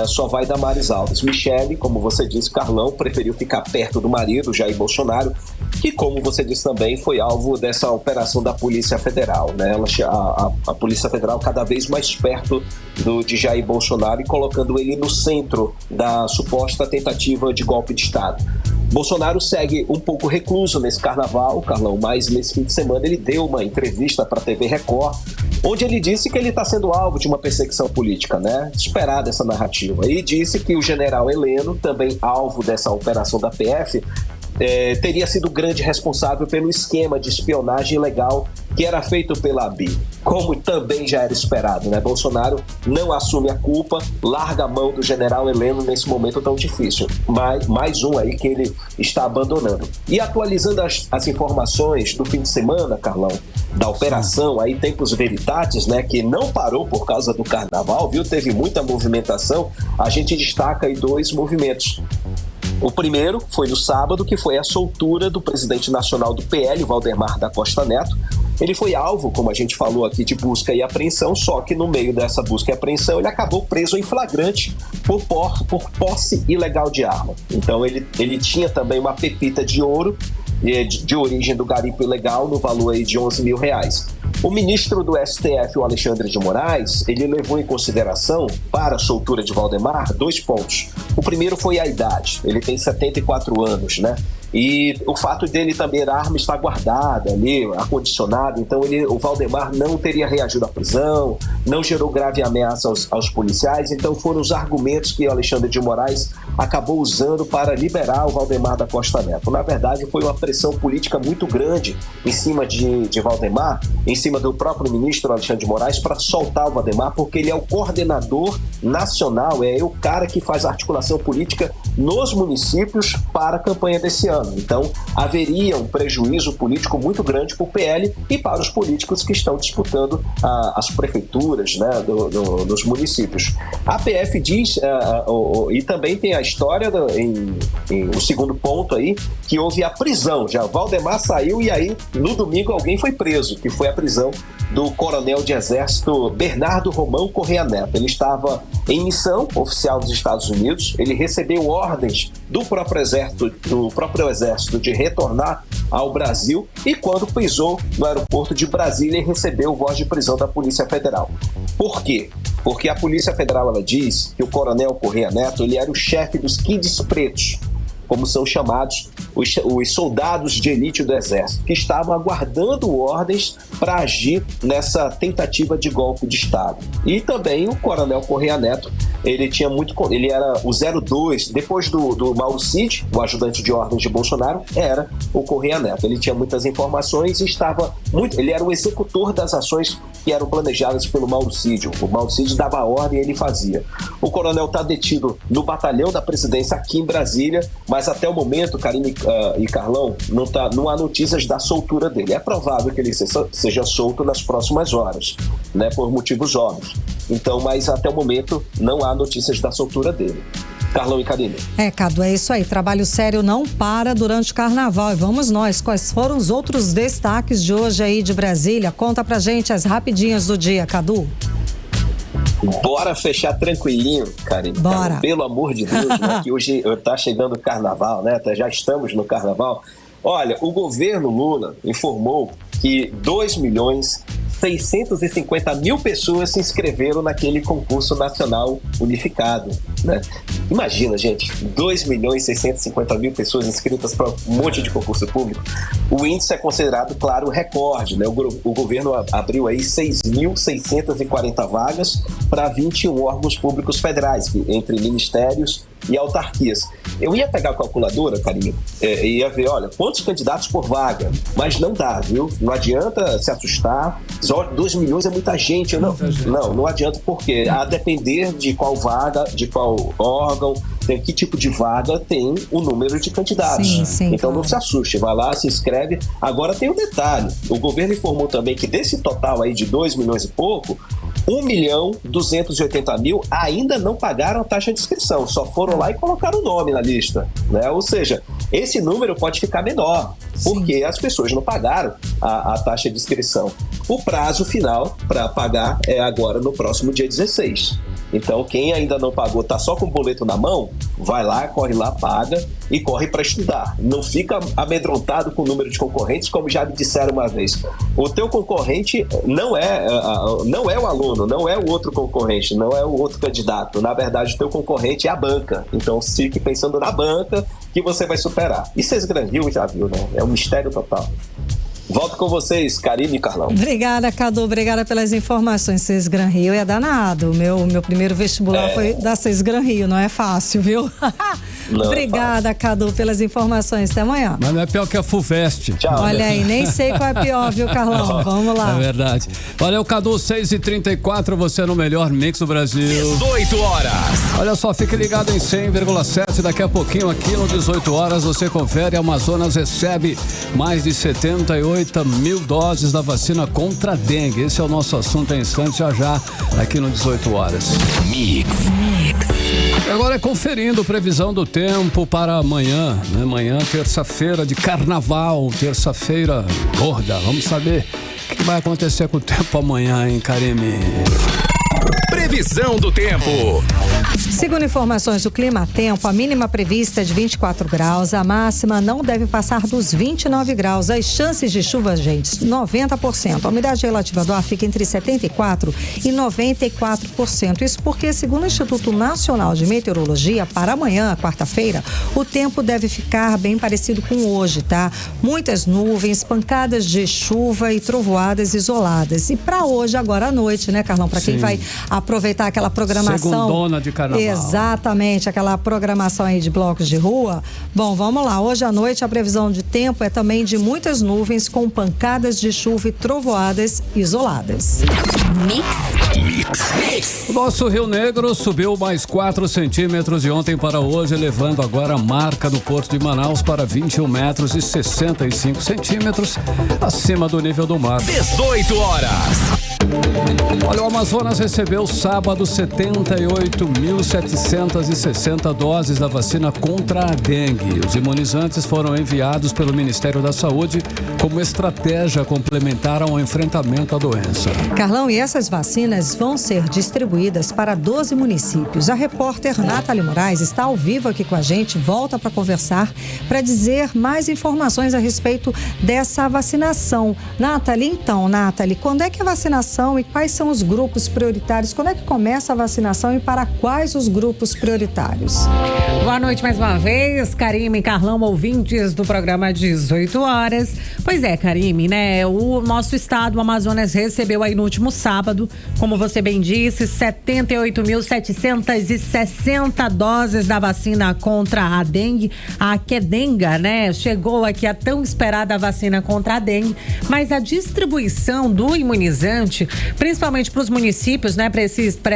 só vai Damares Alves. Michele, como você disse, Carlão, preferiu ficar perto do marido, Jair Bolsonaro, que, como você disse também, foi alvo dessa operação da Polícia Federal, né? A Polícia Federal cada vez mais perto de Jair Bolsonaro e colocando ele no centro da suposta tentativa de golpe de Estado. Bolsonaro segue um pouco recluso nesse carnaval, Carlão, mas nesse fim de semana ele deu uma entrevista para a TV Record, onde ele disse que ele está sendo alvo de uma perseguição política, né? Esperada essa narrativa. E disse que o general Heleno, também alvo dessa operação da PF, teria sido o grande responsável pelo esquema de espionagem ilegal que era feito pela ABI, como também já era esperado, né? Bolsonaro não assume a culpa, larga a mão do general Heleno nesse momento tão difícil. Mais um aí que ele está abandonando. E atualizando as informações do fim de semana, Carlão, da operação aí Tempus Veritatis, né, que não parou por causa do carnaval, viu? Teve muita movimentação. A gente destaca aí 2 movimentos. O primeiro foi no sábado, que foi a soltura do presidente nacional do PL, Valdemar da Costa Neto. Ele foi alvo, como a gente falou aqui, de busca e apreensão, só que no meio dessa busca e apreensão ele acabou preso em flagrante por posse ilegal de arma. Então ele tinha também uma pepita de ouro de origem do garimpo ilegal no valor aí de R$11 mil. O ministro do STF, o Alexandre de Moraes, ele levou em consideração para a soltura de Valdemar 2 pontos. O primeiro foi a idade, ele tem 74 anos, né? E o fato dele também a arma estar guardada ali, acondicionada, então o Valdemar não teria reagido à prisão, não gerou grave ameaça aos policiais, então foram os argumentos que o Alexandre de Moraes acabou usando para liberar o Valdemar da Costa Neto. Na verdade, foi uma pressão política muito grande em cima de Valdemar, em cima do próprio ministro Alexandre de Moraes, para soltar o Valdemar, porque ele é o coordenador nacional, é o cara que faz a articulação articulação política nos municípios para a campanha desse ano. Então, haveria um prejuízo político muito grande para o PL e para os políticos que estão disputando as prefeituras, né, nos municípios. A PF diz, e também tem a história, o segundo ponto aí, que houve a prisão. Já Valdemar saiu e aí, no domingo, alguém foi preso, que foi a prisão do coronel de exército Bernardo Romão Correia Neto. Ele estava em missão oficial dos Estados Unidos, ele recebeu ordens do próprio exército de retornar ao Brasil e quando pisou no aeroporto de Brasília, ele recebeu voz de prisão da Polícia Federal. Por quê? Porque a Polícia Federal ela diz que o coronel Correia Neto ele era o chefe dos Kids Pretos, como são chamados os soldados de elite do Exército, que estavam aguardando ordens para agir nessa tentativa de golpe de Estado. E também o coronel Correia Neto, ele era o 02, depois do Mauro Cid, o ajudante de ordens de Bolsonaro, era o Correia Neto. Ele tinha muitas informações e ele era o executor das ações que eram planejadas pelo Mauro Cid. O Mauro Cid dava a ordem e ele fazia. O coronel está detido no batalhão da presidência aqui em Brasília, mas até o momento, Karine e Carlão, não há notícias da soltura dele. É provável que ele seja solto nas próximas horas, né, por motivos óbvios. Então, mas até o momento não há notícias da soltura dele. Carlão e Karine. Cadu, é isso aí. Trabalho sério não para durante o carnaval. E vamos nós. Quais foram os outros destaques de hoje aí de Brasília? Conta pra gente as rapidinhas do dia, Cadu. Bora fechar tranquilinho, Karine. Bora. Pelo amor de Deus, né? Que hoje tá chegando o carnaval, né? Já estamos no carnaval. Olha, o governo Lula informou que 2.650.000 pessoas se inscreveram naquele concurso nacional unificado, né? Imagina, gente, 2.650.000 pessoas inscritas para um monte de concurso público. O índice é considerado, claro, recorde, né? O governo abriu aí 6.640 vagas para 21 órgãos públicos federais, entre ministérios e autarquias. Eu ia pegar a calculadora, Karine, e ia ver, olha, quantos candidatos por vaga, mas não dá, viu? Não adianta se assustar. 2 milhões é muita gente. Não adianta, porque a depender de qual vaga, de qual órgão, tem que tipo de vaga, tem o número de candidatos. Sim, então não se assuste, vai lá, se inscreve. Agora tem um detalhe, o governo informou também que desse total aí de 2 milhões e pouco, 1.280.000 ainda não pagaram a taxa de inscrição, só foram lá e colocaram o nome na lista, né? Ou seja, esse número pode ficar menor, porque as pessoas não pagaram a taxa de inscrição. O prazo final para pagar é agora no próximo dia 16. Então, quem ainda não pagou, tá só com o boleto na mão, vai lá, corre lá, paga e corre para estudar. Não fica amedrontado com o número de concorrentes, como já me disseram uma vez. O teu concorrente não é o aluno, não é o outro concorrente, não é o outro candidato. Na verdade, o teu concorrente é a banca. Então, fique pensando na banca que você vai superar. E vocês Granil já viu, né? É um mistério total. Volto com vocês, Karine e Carlão. Obrigada, Cadu. Obrigada pelas informações. Cis Gran Rio é danado. Meu primeiro vestibular foi da Cis Gran Rio. Não é fácil, viu? Não Obrigada, Cadu, pelas informações. Até amanhã. Mas não é pior que a FUVEST. Tchau. Olha aí, nem sei qual é pior, viu, Carlão? Vamos lá. É verdade. Valeu, Cadu, 6h34, você no melhor mix do Brasil. 18 horas. Olha só, fique ligado em 100,7. Daqui a pouquinho, aqui no 18 horas, você confere. A Amazonas recebe mais de 78 mil doses da vacina contra a dengue. Esse é o nosso assunto em instantes, já aqui no 18 horas. Mix. Agora é conferindo previsão do tempo para amanhã, né? Amanhã, terça-feira de carnaval, terça-feira gorda. Vamos saber o que vai acontecer com o tempo amanhã, hein, Karine? Previsão do tempo. Segundo informações do Clima Tempo, a mínima prevista é de 24 graus, a máxima não deve passar dos 29 graus. As chances de chuva, gente, 90%. A umidade relativa do ar fica entre 74% e 94%. Isso porque, segundo o Instituto Nacional de Meteorologia, para amanhã, quarta-feira, o tempo deve ficar bem parecido com hoje, tá? Muitas nuvens, pancadas de chuva e trovoadas isoladas. E para hoje, agora à noite, né, Carlão? Para quem vai aproveitar aproveitar aquela programação. Segundona de carnaval. Exatamente, aquela programação aí de blocos de rua. Bom, vamos lá. Hoje à noite a previsão de tempo é também de muitas nuvens com pancadas de chuva e trovoadas isoladas. O nosso Rio Negro subiu mais 4 centímetros de ontem para hoje, elevando agora a marca do Porto de Manaus para 21 metros e 65 centímetros acima do nível do mar. 18 horas. Olha, o Amazonas recebeu sábado 78.760 doses da vacina contra a dengue. Os imunizantes foram enviados pelo Ministério da Saúde como estratégia complementar ao enfrentamento à doença. Carlão, e essas vacinas vão ser distribuídas para 12 municípios. A repórter Nathalie Moraes está ao vivo aqui com a gente, volta para conversar, para dizer mais informações a respeito dessa vacinação. Nathalie, quando é que a vacinação e quais são os grupos prioritários? Quando é que começa a vacinação e para quais os grupos prioritários? Boa noite mais uma vez, Karime e Carlão, ouvintes do programa 18 horas. Pois é, Karime, né? O nosso estado, o Amazonas, recebeu aí no último sábado, como você bem disse, 78.760 doses da vacina contra a dengue, a Qdenga, né? Chegou aqui a tão esperada vacina contra a dengue, mas a distribuição do imunizante, principalmente para os municípios, né? Para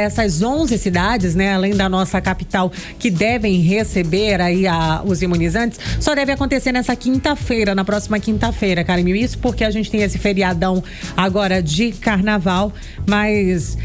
essas 11 cidades, né? Além da nossa capital, que devem receber aí os imunizantes, só deve acontecer nessa quinta-feira, na próxima quinta-feira, Karime. Isso porque a gente tem esse feriadão agora de carnaval, mas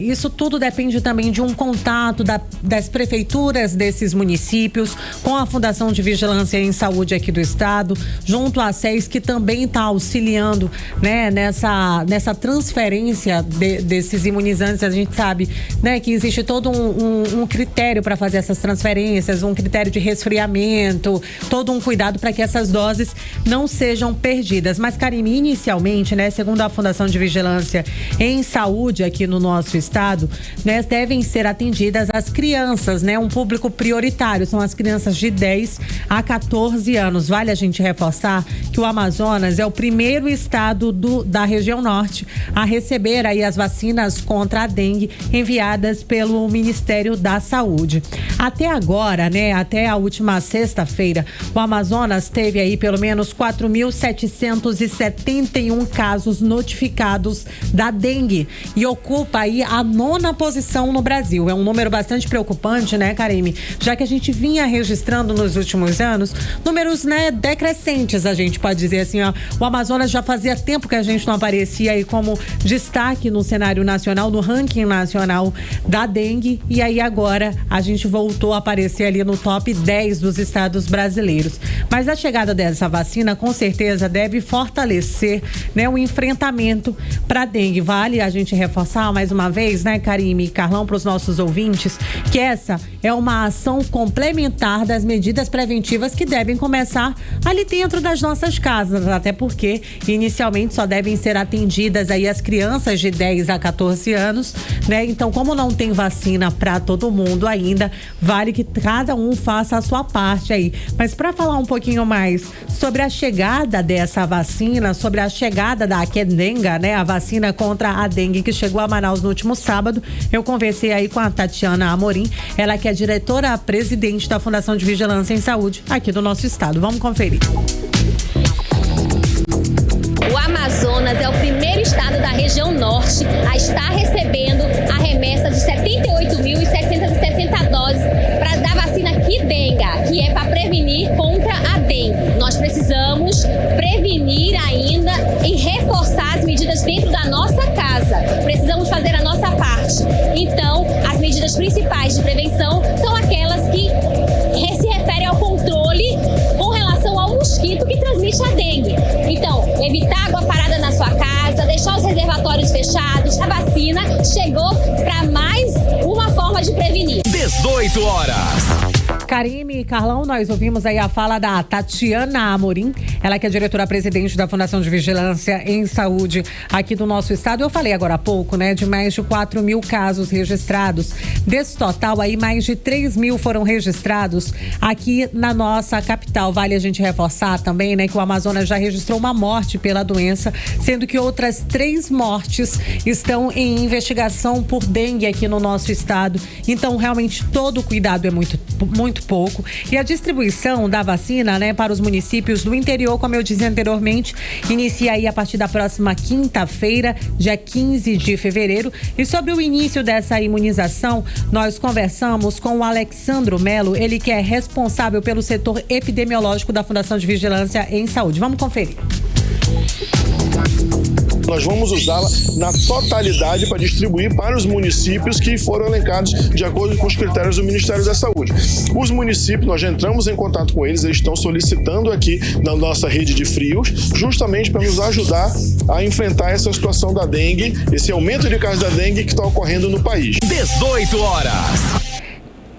isso tudo depende também de um contato das prefeituras desses municípios com a Fundação de Vigilância em Saúde aqui do estado, junto à SES, que também está auxiliando, né, nessa transferência desses imunizantes. A gente sabe, né, que existe todo um critério para fazer essas transferências, um critério de resfriamento, todo um cuidado para que essas doses não sejam perdidas. Mas, Karime, inicialmente, né, segundo a Fundação de Vigilância em Saúde aqui no nosso estado, né, devem ser atendidas as crianças, né, um público prioritário, são as crianças de 10 a 14 anos. Vale a gente reforçar que o Amazonas é o primeiro estado da região norte a receber aí as vacinas contra a dengue enviadas pelo Ministério da Saúde. Até agora, né, até a última sexta-feira, o Amazonas teve aí pelo menos 4.771 casos notificados da dengue e ocupa aí a 9ª posição no Brasil. É um número bastante preocupante, né, Karime? Já que a gente vinha registrando nos últimos anos números, né, decrescentes, a gente pode dizer assim, ó. O Amazonas já fazia tempo que a gente não aparecia aí como destaque no cenário nacional, no ranking nacional da dengue, e aí agora a gente voltou a aparecer ali no top 10 dos estados brasileiros. Mas a chegada dessa vacina com certeza deve fortalecer, né, o enfrentamento para a dengue. Vale a gente reforçar mais uma vez, né, Karime e Carlão, para os nossos ouvintes, que essa é uma ação complementar das medidas preventivas que devem começar ali dentro das nossas casas, até porque inicialmente só devem ser atendidas aí as crianças de 10 a 14 anos, né? Então, como não tem vacina para todo mundo ainda, vale que cada um faça a sua parte aí. Mas para falar um pouquinho mais sobre a chegada dessa vacina, sobre a chegada da Qdenga, né? A vacina contra a dengue que chegou a Manaus no último sábado, eu conversei aí com a Tatiana Amorim, ela que é diretora-presidente da Fundação de Vigilância em Saúde aqui do nosso estado. Vamos conferir. O Amazonas é o primeiro estado da região norte a estar recebendo a remessa de 78.760 doses da vacina Qdenga, que é para prevenir contra a dengue. Nós precisamos prevenir ainda e reforçar as medidas dentro da nossa casa. Precisamos fazer a nossa parte. Então, as medidas principais de prevenção são aquelas que se referem ao controle com relação ao mosquito que transmite a dengue. Então, evitar água parada na sua casa, deixar os reservatórios fechados. A vacina chegou para mais uma forma de prevenir. 18 horas. Karime e Carlão, nós ouvimos aí a fala da Tatiana Amorim, ela que é diretora-presidente da Fundação de Vigilância em Saúde aqui do nosso estado. Eu falei agora há pouco, né, de mais de 4 mil casos registrados. Desse total aí, mais de 3 mil foram registrados aqui na nossa capital. Vale a gente reforçar também, né, que o Amazonas já registrou uma morte pela doença, sendo que outras 3 mortes estão em investigação por dengue aqui no nosso estado. Então, realmente, todo o cuidado é muito pouco. E a distribuição da vacina, né, para os municípios do interior, como eu disse anteriormente, inicia aí a partir da próxima quinta-feira, dia 15 de fevereiro. E sobre o início dessa imunização, nós conversamos com o Alexandro Melo, ele que é responsável pelo setor epidemiológico da Fundação de Vigilância em Saúde. Vamos conferir. Nós vamos usá-la na totalidade para distribuir para os municípios que foram elencados de acordo com os critérios do Ministério da Saúde. Os municípios, nós já entramos em contato com eles estão solicitando aqui na nossa rede de frios, justamente para nos ajudar a enfrentar essa situação da dengue, esse aumento de casos da dengue que está ocorrendo no país. 18 horas.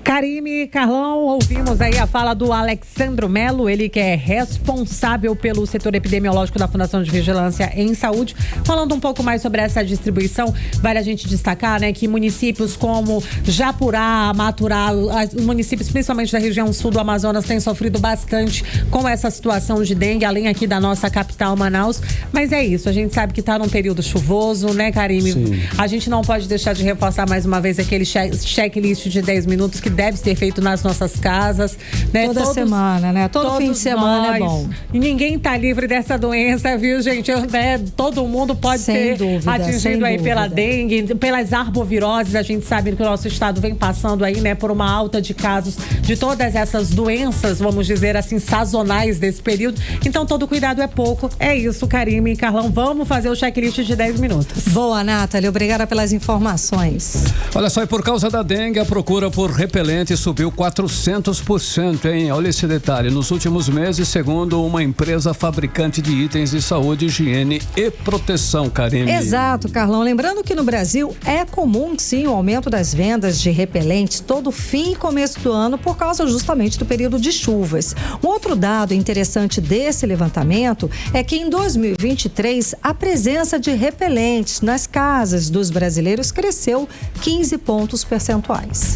Karime e Carlão, ouvimos aí a fala do Alexandro Melo, ele que é responsável pelo setor epidemiológico da Fundação de Vigilância em Saúde. Falando um pouco mais sobre essa distribuição, vale a gente destacar, né, que municípios como Japurá, Maturá, os municípios principalmente da região sul do Amazonas têm sofrido bastante com essa situação de dengue, além aqui da nossa capital, Manaus. Mas é isso, a gente sabe que está num período chuvoso, né, Karime? Sim. A gente não pode deixar de reforçar mais uma vez aquele checklist de 10 minutos que deve ser feito nas nossas casas, né? Toda semana, né? Todo fim de semana é bom. E ninguém tá livre dessa doença, viu, gente? Né? Todo mundo pode ser atingido aí pela dengue, pelas arboviroses. A gente sabe que o nosso estado vem passando aí, né, por uma alta de casos de todas essas doenças, vamos dizer assim, sazonais desse período. Então, todo cuidado é pouco. É isso, Karime e Carlão. Vamos fazer o checklist de 10 minutos. Boa, Nathalie. Obrigada pelas informações. Olha só, e por causa da dengue, a procura por repelente subiu 400%, hein? Olha esse detalhe. Nos últimos meses, segundo uma empresa fabricante de itens de saúde, higiene e proteção, Karime. Exato, Carlão. Lembrando que no Brasil é comum, sim, o aumento das vendas de repelentes todo fim e começo do ano por causa justamente do período de chuvas. Um outro dado interessante desse levantamento é que em 2023 a presença de repelentes nas casas dos brasileiros cresceu 15 pontos percentuais.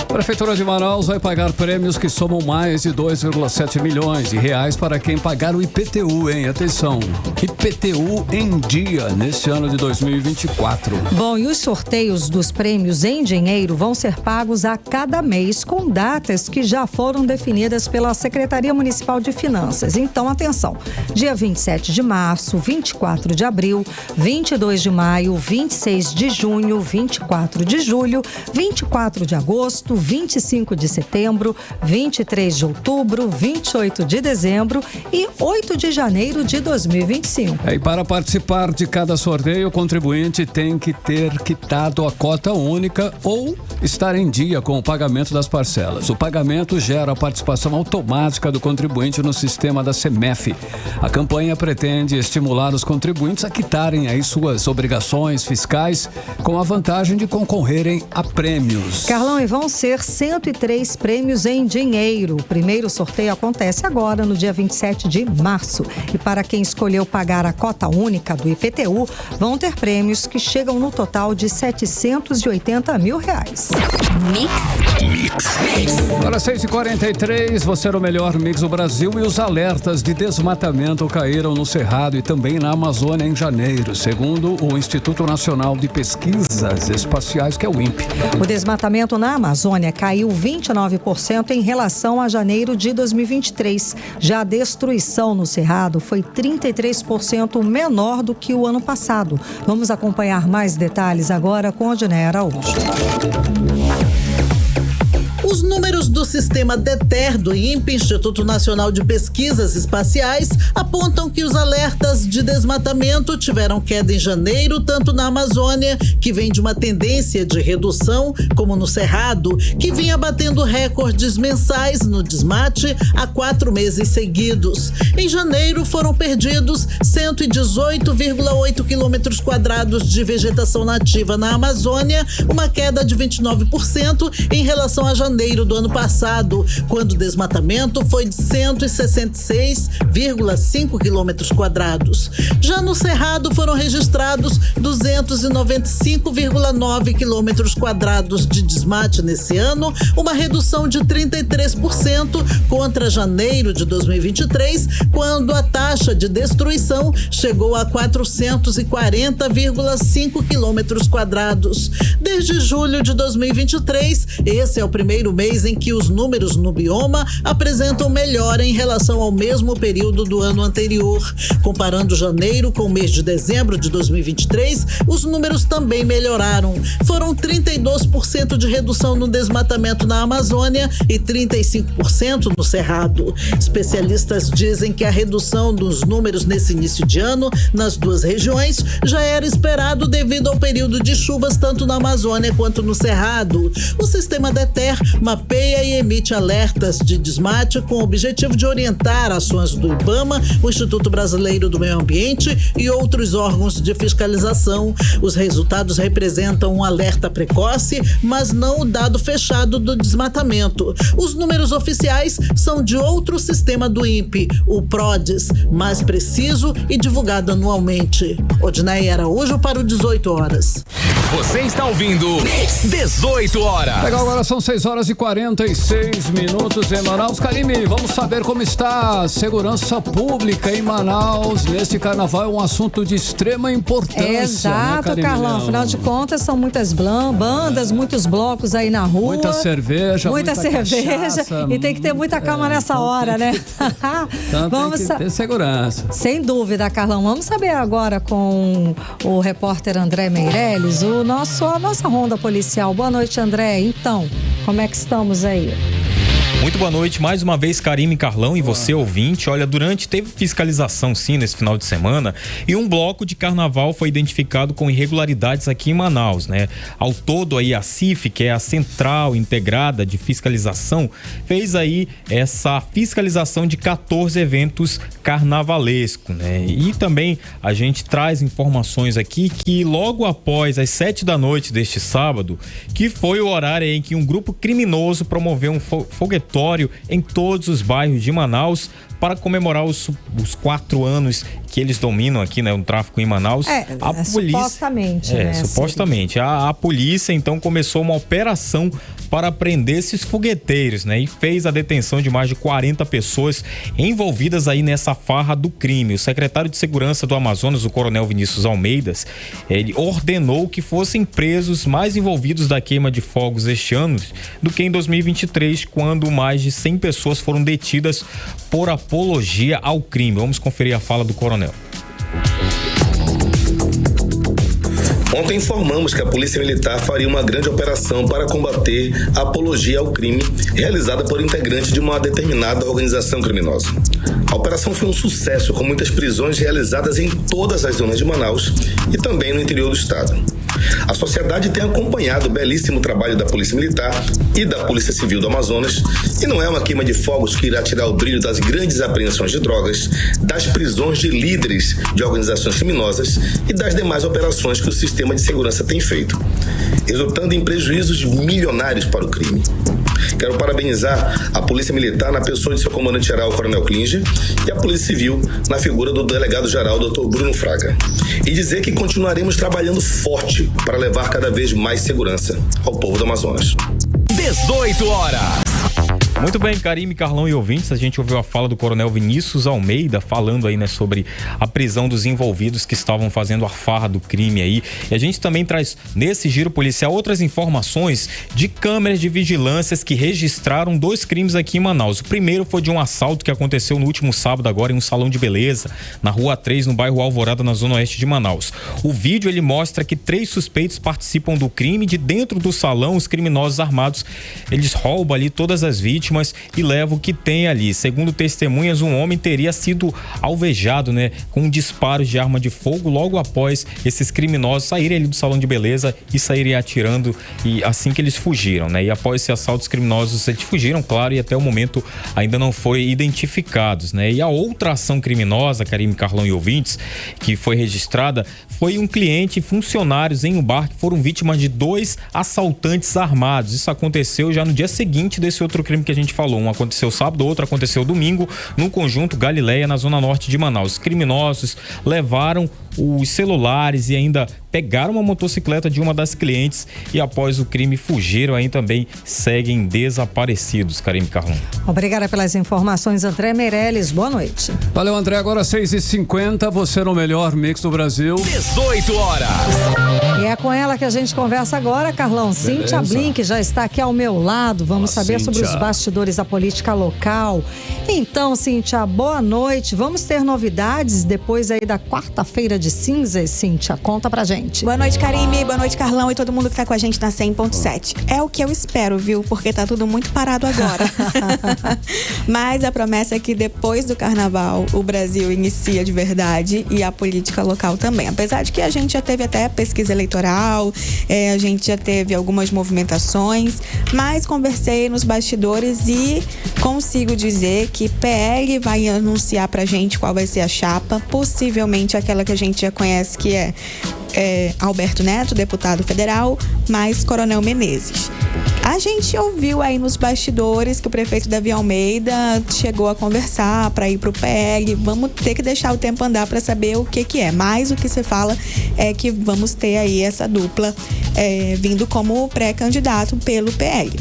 A Prefeitura de Manaus vai pagar prêmios que somam mais de 2,7 milhões de reais para quem pagar o IPTU, hein? Atenção, IPTU em dia neste ano de 2024. Bom, e os sorteios dos prêmios em dinheiro vão ser pagos a cada mês com datas que já foram definidas pela Secretaria Municipal de Finanças. Então, atenção, dia 27 de março, 24 de abril, 22 de maio, 26 de junho, 24 de julho, 24 de agosto, 25 de setembro, 23 de outubro, 28 de dezembro e 8 de janeiro de 2025. E para participar de cada sorteio, o contribuinte tem que ter quitado a cota única ou estar em dia com o pagamento das parcelas. O pagamento gera a participação automática do contribuinte no sistema da CEMEF. A campanha pretende estimular os contribuintes a quitarem aí suas obrigações fiscais com a vantagem de concorrerem a prêmios. Carlão, e vão ser 103 prêmios em dinheiro. O primeiro sorteio acontece agora, no dia 27 de março. E para quem escolheu pagar a cota única do IPTU, vão ter prêmios que chegam no total de 780 mil reais. Agora 6h43, você era o melhor mix do Brasil e os alertas de desmatamento caíram no Cerrado e também na Amazônia em janeiro, segundo o Instituto Nacional de Pesquisas Espaciais, que é o INPE. O desmatamento na Amazônia caiu 29% em relação a janeiro de 2023. Já a destruição no Cerrado foi 33% menor do que o ano passado. Vamos acompanhar mais detalhes agora com a Odneia Araújo. Os números do sistema DETER do INPE, Instituto Nacional de Pesquisas Espaciais, apontam que os alertas de desmatamento tiveram queda em janeiro, tanto na Amazônia, que vem de uma tendência de redução, como no Cerrado, que vinha batendo recordes mensais no desmate há 4 meses seguidos. Em janeiro, foram perdidos 118,8 quilômetros quadrados de vegetação nativa na Amazônia, uma queda de 29% em relação a janeiro do ano passado, quando o desmatamento foi de 166,5 quilômetros quadrados. Já no Cerrado foram registrados 295,9 quilômetros quadrados de desmate nesse ano, uma redução de 33% contra janeiro de 2023, quando a taxa de destruição chegou a 440,5 quilômetros quadrados. Desde julho de 2023, esse é o primeiro mês em que os números no bioma apresentam melhora em relação ao mesmo período do ano anterior. Comparando janeiro com o mês de dezembro de 2023, os números também melhoraram. Foram 32% de redução no desmatamento na Amazônia e 35% no Cerrado. Especialistas dizem que a redução dos números nesse início de ano nas duas regiões já era esperado devido ao período de chuvas tanto na Amazônia quanto no Cerrado. O sistema DETER mapeia e emite alertas de desmate com o objetivo de orientar ações do IBAMA, o Instituto Brasileiro do Meio Ambiente e outros órgãos de fiscalização. Os resultados representam um alerta precoce, mas não o dado fechado do desmatamento. Os números oficiais são de outro sistema do INPE, o PRODES, mais preciso e divulgado anualmente. Odinaia Araújo para o 18 horas. Você está ouvindo 18 horas. Legal, agora são 6h46 em Manaus. Karime, vamos saber como está a segurança pública em Manaus. Neste carnaval é um assunto de extrema importância. Exato, né, Carlão. Afinal de contas, são muitas bandas, muitos blocos aí na rua. Muita cerveja, muita cerveja. E tem que ter muita calma nessa hora, né? Então tem que ter segurança. Sem dúvida, Carlão. Vamos saber agora com o repórter André Meirelles, a nossa ronda policial. Boa noite, André. Então, como é que estamos aí? Muito boa noite, mais uma vez, Karime, Carlão e você, ouvinte. Olha, teve fiscalização sim nesse final de semana e um bloco de carnaval foi identificado com irregularidades aqui em Manaus, né? Ao todo aí a CIF, que é a Central Integrada de Fiscalização, fez aí essa fiscalização de 14 eventos carnavalescos, né? E também a gente traz informações aqui que logo após as 7 da noite deste sábado, que foi o horário em que um grupo criminoso promoveu um foguetório em todos os bairros de Manaus para comemorar os 4 anos que eles dominam aqui, né, o tráfico em Manaus. A polícia, supostamente, né? Supostamente. A polícia, então, começou uma operação para prender esses fogueteiros, né, e fez a detenção de mais de 40 pessoas envolvidas aí nessa farra do crime. O secretário de Segurança do Amazonas, o coronel Vinícius Almeida, ele ordenou que fossem presos mais envolvidos da queima de fogos este ano do que em 2023, quando mais de 100 pessoas foram detidas por apologia ao crime. Vamos conferir a fala do coronel. Ontem informamos que a Polícia Militar faria uma grande operação para combater a apologia ao crime realizada por integrantes de uma determinada organização criminosa. A operação foi um sucesso, com muitas prisões realizadas em todas as zonas de Manaus e também no interior do estado. A sociedade tem acompanhado o belíssimo trabalho da Polícia Militar e da Polícia Civil do Amazonas, e não é uma queima de fogos que irá tirar o brilho das grandes apreensões de drogas, das prisões de líderes de organizações criminosas e das demais operações que o sistema de segurança tem feito, resultando em prejuízos milionários para o crime. Quero parabenizar a Polícia Militar na pessoa de seu comandante-geral, o Coronel Klinger, e a Polícia Civil na figura do delegado-geral, Dr. Bruno Fraga. E dizer que continuaremos trabalhando forte para levar cada vez mais segurança ao povo do Amazonas. 18 horas. Muito bem, Karime, Carlão e ouvintes, a gente ouviu a fala do Coronel Vinícius Almeida falando aí, né, sobre a prisão dos envolvidos que estavam fazendo a farra do crime aí. E a gente também traz nesse giro policial outras informações de câmeras de vigilâncias que registraram 2 crimes aqui em Manaus. O primeiro foi de um assalto que aconteceu no último sábado agora em um salão de beleza, na Rua 3, no bairro Alvorada, na zona oeste de Manaus. O vídeo ele mostra que 3 suspeitos participam do crime. De dentro do salão, os criminosos armados, eles roubam ali todas as vítimas e leva o que tem ali. Segundo testemunhas, um homem teria sido alvejado, né, com disparos de arma de fogo logo após esses criminosos saírem ali do salão de beleza e saírem atirando, e assim que eles fugiram, né? E após esse assalto, os criminosos eles fugiram, claro, e até o momento ainda não foram identificados, né? E a outra ação criminosa, Karime, Carlão e ouvintes, que foi registrada, foi um cliente e funcionários em um bar que foram vítimas de 2 assaltantes armados. Isso aconteceu já no dia seguinte desse outro crime que a gente falou. Um aconteceu sábado, outro aconteceu domingo, no conjunto Galileia, na zona norte de Manaus. Os criminosos levaram os celulares e ainda pegaram uma motocicleta de uma das clientes e após o crime fugiram, aí também seguem desaparecidos. Karime, Carlão. Obrigada pelas informações, André Meirelles. Boa noite. Valeu, André. Agora 6h50, você no melhor mix do Brasil. 18 horas. E é com ela que a gente conversa agora, Carlão. Beleza. Cíntia Blink já está aqui ao meu lado. Vamos Olá, saber sobre Cíntia. os bastidores da política local. Então, Cíntia, boa noite. Vamos ter novidades depois aí da quarta-feira de cinzas, Cíntia? Conta pra gente. Boa noite, Karime. Boa noite, Carlão e todo mundo que tá com a gente na 100.7. É o que eu espero, viu? Porque tá tudo muito parado agora. Mas a promessa é que depois do carnaval o Brasil inicia de verdade e a política local também. Apesar de que a gente já teve até pesquisa eleitoral, a gente já teve algumas movimentações, mas conversei nos bastidores e consigo dizer que PL vai anunciar pra gente qual vai ser a chapa, possivelmente aquela que a gente já conhece, que é Alberto Neto, deputado federal, mais Coronel Menezes. A gente ouviu aí nos bastidores que o prefeito Davi Almeida chegou a conversar para ir pro PL. Vamos ter que deixar o tempo andar para saber o que é. Mas o que se fala é que vamos ter aí essa dupla vindo como pré-candidato pelo PL.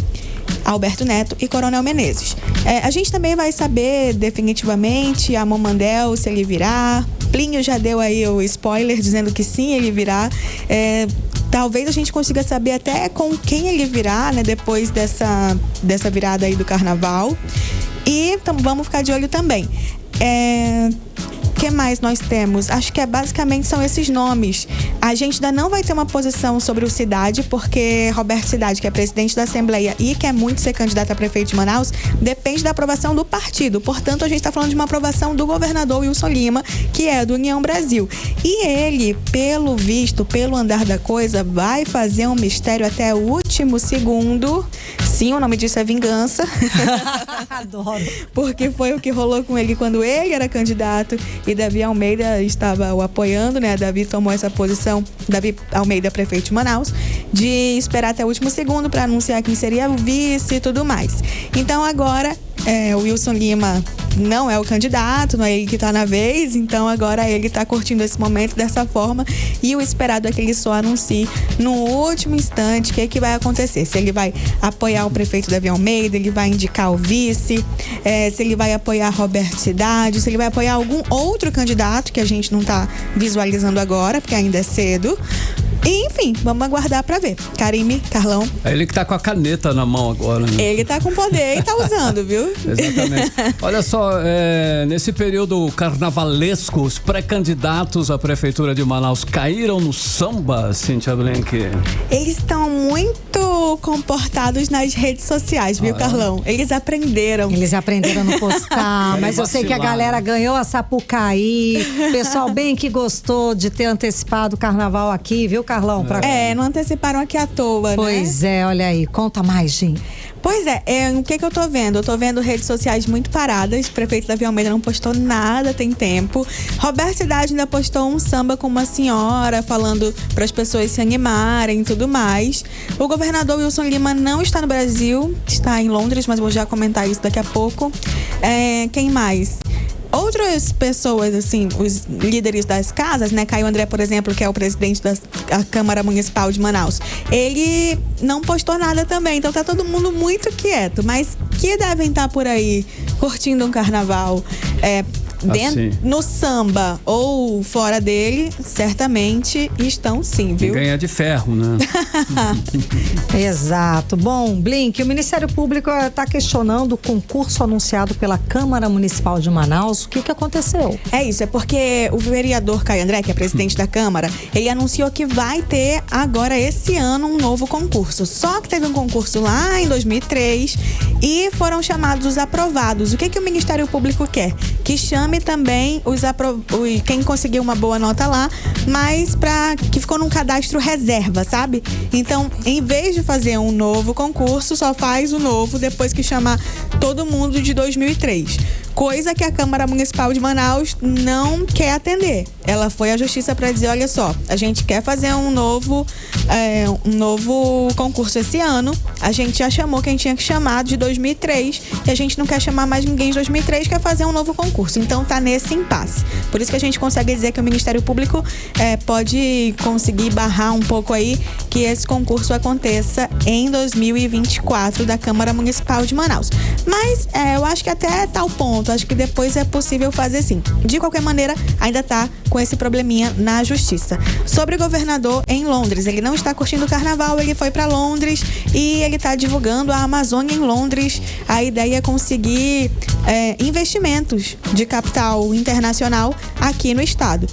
Alberto Neto e Coronel Menezes. A gente também vai saber definitivamente a Momandel, se ele virá. Plínio já deu aí o spoiler dizendo que sim, ele virá. Talvez a gente consiga saber até com quem ele virá, né, depois dessa virada aí do carnaval. E vamos ficar de olho também. O que mais nós temos? Acho que basicamente são esses nomes. A gente ainda não vai ter uma posição sobre o Cidade, porque Roberto Cidade, que é presidente da Assembleia e quer muito ser candidato a prefeito de Manaus, depende da aprovação do partido. Portanto, a gente está falando de uma aprovação do governador Wilson Lima, que é do União Brasil. E ele, pelo visto, pelo andar da coisa, vai fazer um mistério até o último segundo. Sim, o nome disso é vingança. Adoro. Porque foi o que rolou com ele quando ele era candidato e Davi Almeida estava o apoiando, né? Davi tomou essa posição, Davi Almeida, prefeito de Manaus, de esperar até o último segundo para anunciar quem seria o vice e tudo mais. Então agora o Wilson Lima não é o candidato, não é ele que está na vez, então agora ele está curtindo esse momento dessa forma e o esperado é que ele só anuncie no último instante o que vai acontecer, se ele vai apoiar o prefeito Davi Almeida, ele vai indicar o vice, se ele vai apoiar Roberto Cidade, se ele vai apoiar algum outro candidato que a gente não está visualizando agora, porque ainda é cedo. E, enfim, vamos aguardar pra ver. Karime, Carlão. É ele que tá com a caneta na mão agora, né? Ele tá com poder e tá usando, viu? Exatamente. Olha só, nesse período carnavalesco, os pré-candidatos à prefeitura de Manaus caíram no samba, Cíntia Blink? Eles estão muito comportados nas redes sociais, viu, Carlão? Eles aprenderam. Eles aprenderam a não postar, mas eu sei que a galera ganhou a Sapucaí. Pessoal bem que gostou de ter antecipado o carnaval aqui, viu, Carlão? Não anteciparam aqui à toa, pois né? Olha aí. Conta mais, Gin. Pois o que eu tô vendo? Eu tô vendo redes sociais muito paradas. O prefeito Davi Almeida não postou nada, tem tempo. Roberto Cidade ainda postou um samba com uma senhora, falando para as pessoas se animarem e tudo mais. O governador Wilson Lima não está no Brasil, está em Londres, mas vou já comentar isso daqui a pouco. Quem mais? outras pessoas, assim, os líderes das casas, né? Caio André, por exemplo, que é o presidente da Câmara Municipal de Manaus, ele não postou nada também, então tá todo mundo muito quieto, mas que devem estar por aí curtindo um carnaval, no samba ou fora dele, certamente estão sim, viu? Ganha de ferro, né? Exato. Bom, Blink, o Ministério Público está questionando o concurso anunciado pela Câmara Municipal de Manaus. O que aconteceu? É isso, é porque o vereador Caio André, que é presidente da Câmara, ele anunciou que vai ter agora esse ano um novo concurso. Só que teve um concurso lá em 2003 e foram chamados os aprovados. O que o Ministério Público quer? Que chame também quem conseguiu uma boa nota lá, mas que ficou num cadastro reserva, sabe? Então, em vez de fazer um novo concurso, só faz o novo depois que chamar todo mundo de 2003. Coisa que a Câmara Municipal de Manaus não quer atender. Ela foi à Justiça para dizer, olha só, a gente quer fazer um novo concurso esse ano, a gente já chamou quem tinha que chamar de 2003 e a gente não quer chamar mais ninguém de 2003, quer fazer um novo concurso. Então tá nesse impasse. Por isso que a gente consegue dizer que o Ministério Público pode conseguir barrar um pouco aí que esse concurso aconteça em 2024 da Câmara Municipal de Manaus. Mas eu acho que até tal ponto, acho que depois é possível fazer sim. De qualquer maneira, ainda tá com esse probleminha na Justiça. Sobre o governador em Londres, ele não está curtindo o carnaval, ele foi para Londres e ele está divulgando a Amazônia em Londres. A ideia é conseguir investimentos de capital internacional aqui no estado.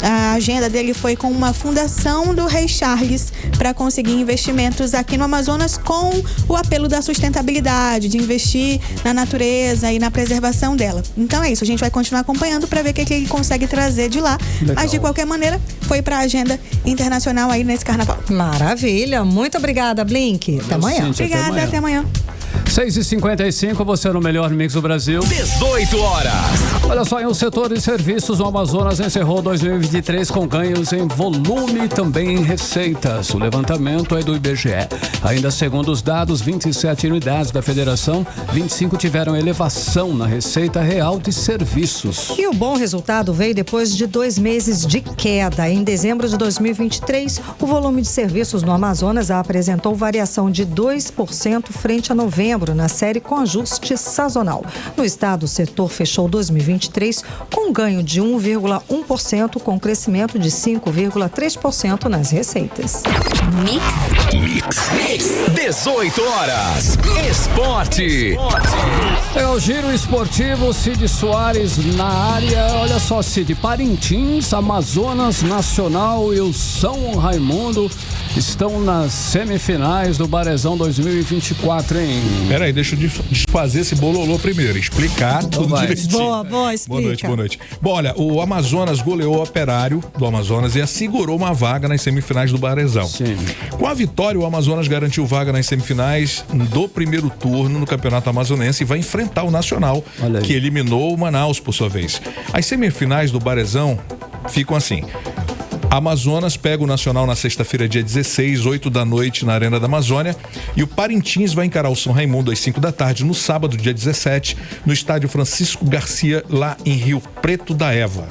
A agenda dele foi com uma fundação do Rei Charles para conseguir investimentos aqui no Amazonas com o apelo da sustentabilidade, de investir na natureza e na preservação dela. Então é isso, a gente vai continuar acompanhando para ver o que ele consegue trazer de lá. Legal. Mas de qualquer maneira, foi para a agenda internacional aí nesse carnaval. Maravilha, muito obrigada, Blink. Até amanhã. Obrigada, até amanhã. 6h55, você no melhor mix do Brasil. 18 horas. Olha só, o setor de serviços do Amazonas encerrou 2023 com ganhos em volume e também em receitas. O levantamento é do IBGE. Ainda segundo os dados, 27 unidades da federação, 25 tiveram elevação na receita real de serviços. E o bom resultado veio depois de 2 meses de queda. Em dezembro de 2023, o volume de serviços no Amazonas apresentou variação de 2% frente a novembro, na série com ajuste sazonal. No estado, o setor fechou 2023 com ganho de 1,1%, com crescimento de 5,3% nas receitas. Mix. 18 horas. Esporte. É o giro esportivo, Cid Soares na área. Olha só, Cid, Parintins, Amazonas, Nacional e o São Raimundo estão nas semifinais do Barezão 2024, hein? Peraí, deixa eu desfazer esse bololô primeiro, explicar tudo direitinho. Boa, explica. Boa noite. Bom, olha, o Amazonas goleou o Operário do Amazonas e assegurou uma vaga nas semifinais do Barezão. Sim. Com a vitória, o Amazonas garantiu vaga nas semifinais do primeiro turno no Campeonato Amazonense e vai enfrentar o Nacional, que eliminou o Manaus, por sua vez. As semifinais do Barezão ficam assim: Amazonas pega o Nacional na sexta-feira, dia 16, 8 da noite, na Arena da Amazônia. E o Parintins vai encarar o São Raimundo às 5 da tarde, no sábado, dia 17, no estádio Francisco Garcia, lá em Rio Preto da Eva.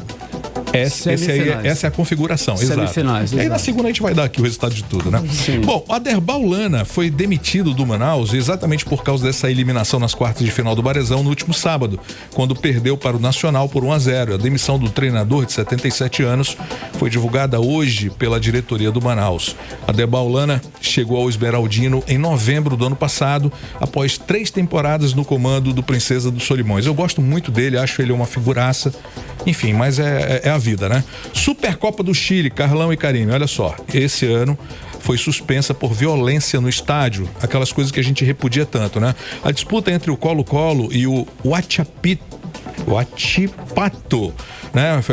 Essa é a configuração, semifinais, exato. E aí na segunda a gente vai dar aqui o resultado de tudo, né? Sim. Bom, o Aderbal Lana foi demitido do Manaus exatamente por causa dessa eliminação nas quartas de final do Barezão no último sábado, quando perdeu para o Nacional por 1-0. A demissão do treinador de 77 anos foi divulgada hoje pela diretoria do Manaus. Aderbal Lana chegou ao Esmeraldino em novembro do ano passado, após 3 temporadas no comando do Princesa dos Solimões. Eu gosto muito dele, acho ele uma figuraça. Enfim, mas é a vida, né? Supercopa do Chile, Carlão e Karime, olha só, esse ano foi suspensa por violência no estádio, aquelas coisas que a gente repudia tanto, né? A disputa entre o Colo-Colo e o Huachipato, né?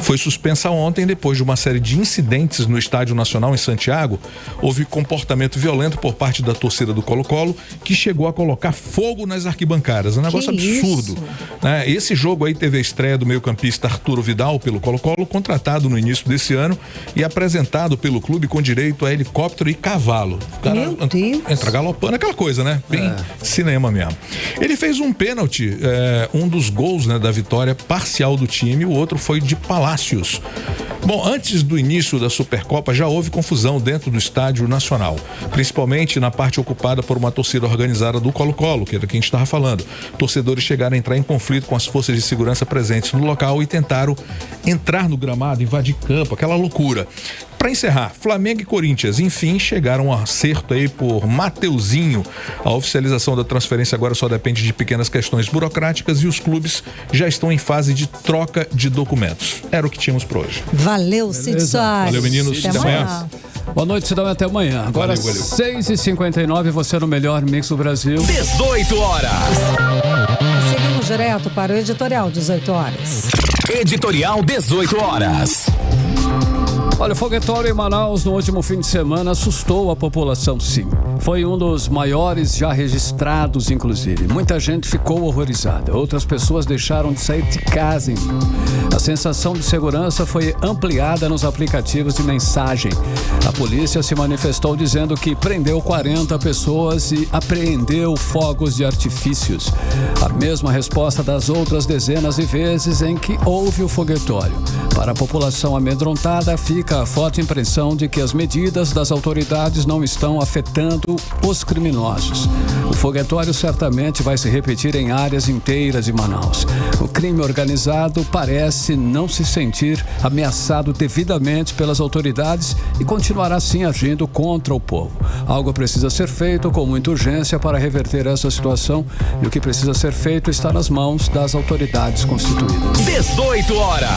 Foi suspensa ontem depois de uma série de incidentes no Estádio Nacional em Santiago. Houve comportamento violento por parte da torcida do Colo-Colo, que chegou a colocar fogo nas arquibancadas. Um negócio absurdo, né? Esse jogo aí teve a estreia do meio-campista Arturo Vidal pelo Colo-Colo, contratado no início desse ano e apresentado pelo clube com direito a helicóptero e cavalo. O cara entra galopando, aquela coisa, né? Bem cinema mesmo. Ele fez um pênalti, um dos gols, né, da vitória parcial do time, o outro foi de Palácios. Bom, antes do início da Supercopa já houve confusão dentro do Estádio Nacional, principalmente na parte ocupada por uma torcida organizada do Colo-Colo, que era quem a gente estava falando. Torcedores chegaram a entrar em conflito com as forças de segurança presentes no local e tentaram entrar no gramado, invadir campo, aquela loucura. Para encerrar, Flamengo e Corinthians, enfim, chegaram a um acerto aí por Mateuzinho. A oficialização da transferência agora só depende de pequenas questões burocráticas e os clubes já estão em fase de troca de documentos. Era o que tínhamos por hoje. Valeu, Cid Soares. Valeu, meninos. Até amanhã. Boa noite, Cidão, até amanhã. Agora, valeu. 6h59, você no melhor mix do Brasil. 18 horas. Seguimos direto para o editorial 18 horas. Editorial 18 horas. Olha, o foguetório em Manaus no último fim de semana assustou a população, sim. Foi um dos maiores já registrados, inclusive. Muita gente ficou horrorizada. Outras pessoas deixaram de sair de casa. A sensação de segurança foi ampliada nos aplicativos de mensagem. A polícia se manifestou dizendo que prendeu 40 pessoas e apreendeu fogos de artifícios. A mesma resposta das outras dezenas de vezes em que houve o foguetório. Para a população amedrontada, fica a forte impressão de que as medidas das autoridades não estão afetando os criminosos. O foguetório certamente vai se repetir em áreas inteiras de Manaus. O crime organizado parece não se sentir ameaçado devidamente pelas autoridades e continuará assim agindo contra o povo. Algo precisa ser feito com muita urgência para reverter essa situação e o que precisa ser feito está nas mãos das autoridades constituídas. 18 horas.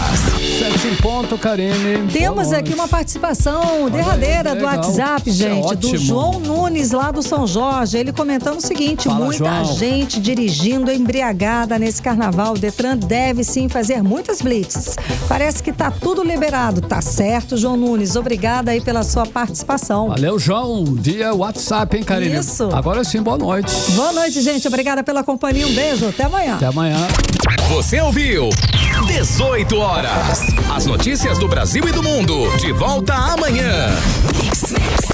7 em ponto, Karine. Temos aqui uma participação derradeira do WhatsApp, gente, do João Nunes, lá do São Jorge. Ele comentando o seguinte: Fala, muita João. gente dirigindo embriagada nesse carnaval. O Detran deve sim fazer muitas blitzes. Parece que tá tudo liberado. Tá certo, João Nunes. Obrigada aí pela sua participação. Valeu, João. Via WhatsApp, hein, Karine? Isso. Agora sim, boa noite. Boa noite, gente. Obrigada pela companhia. Um beijo. Até amanhã. Até amanhã. Você ouviu 18 horas. As notícias do Brasil e do mundo. De volta amanhã. Mix.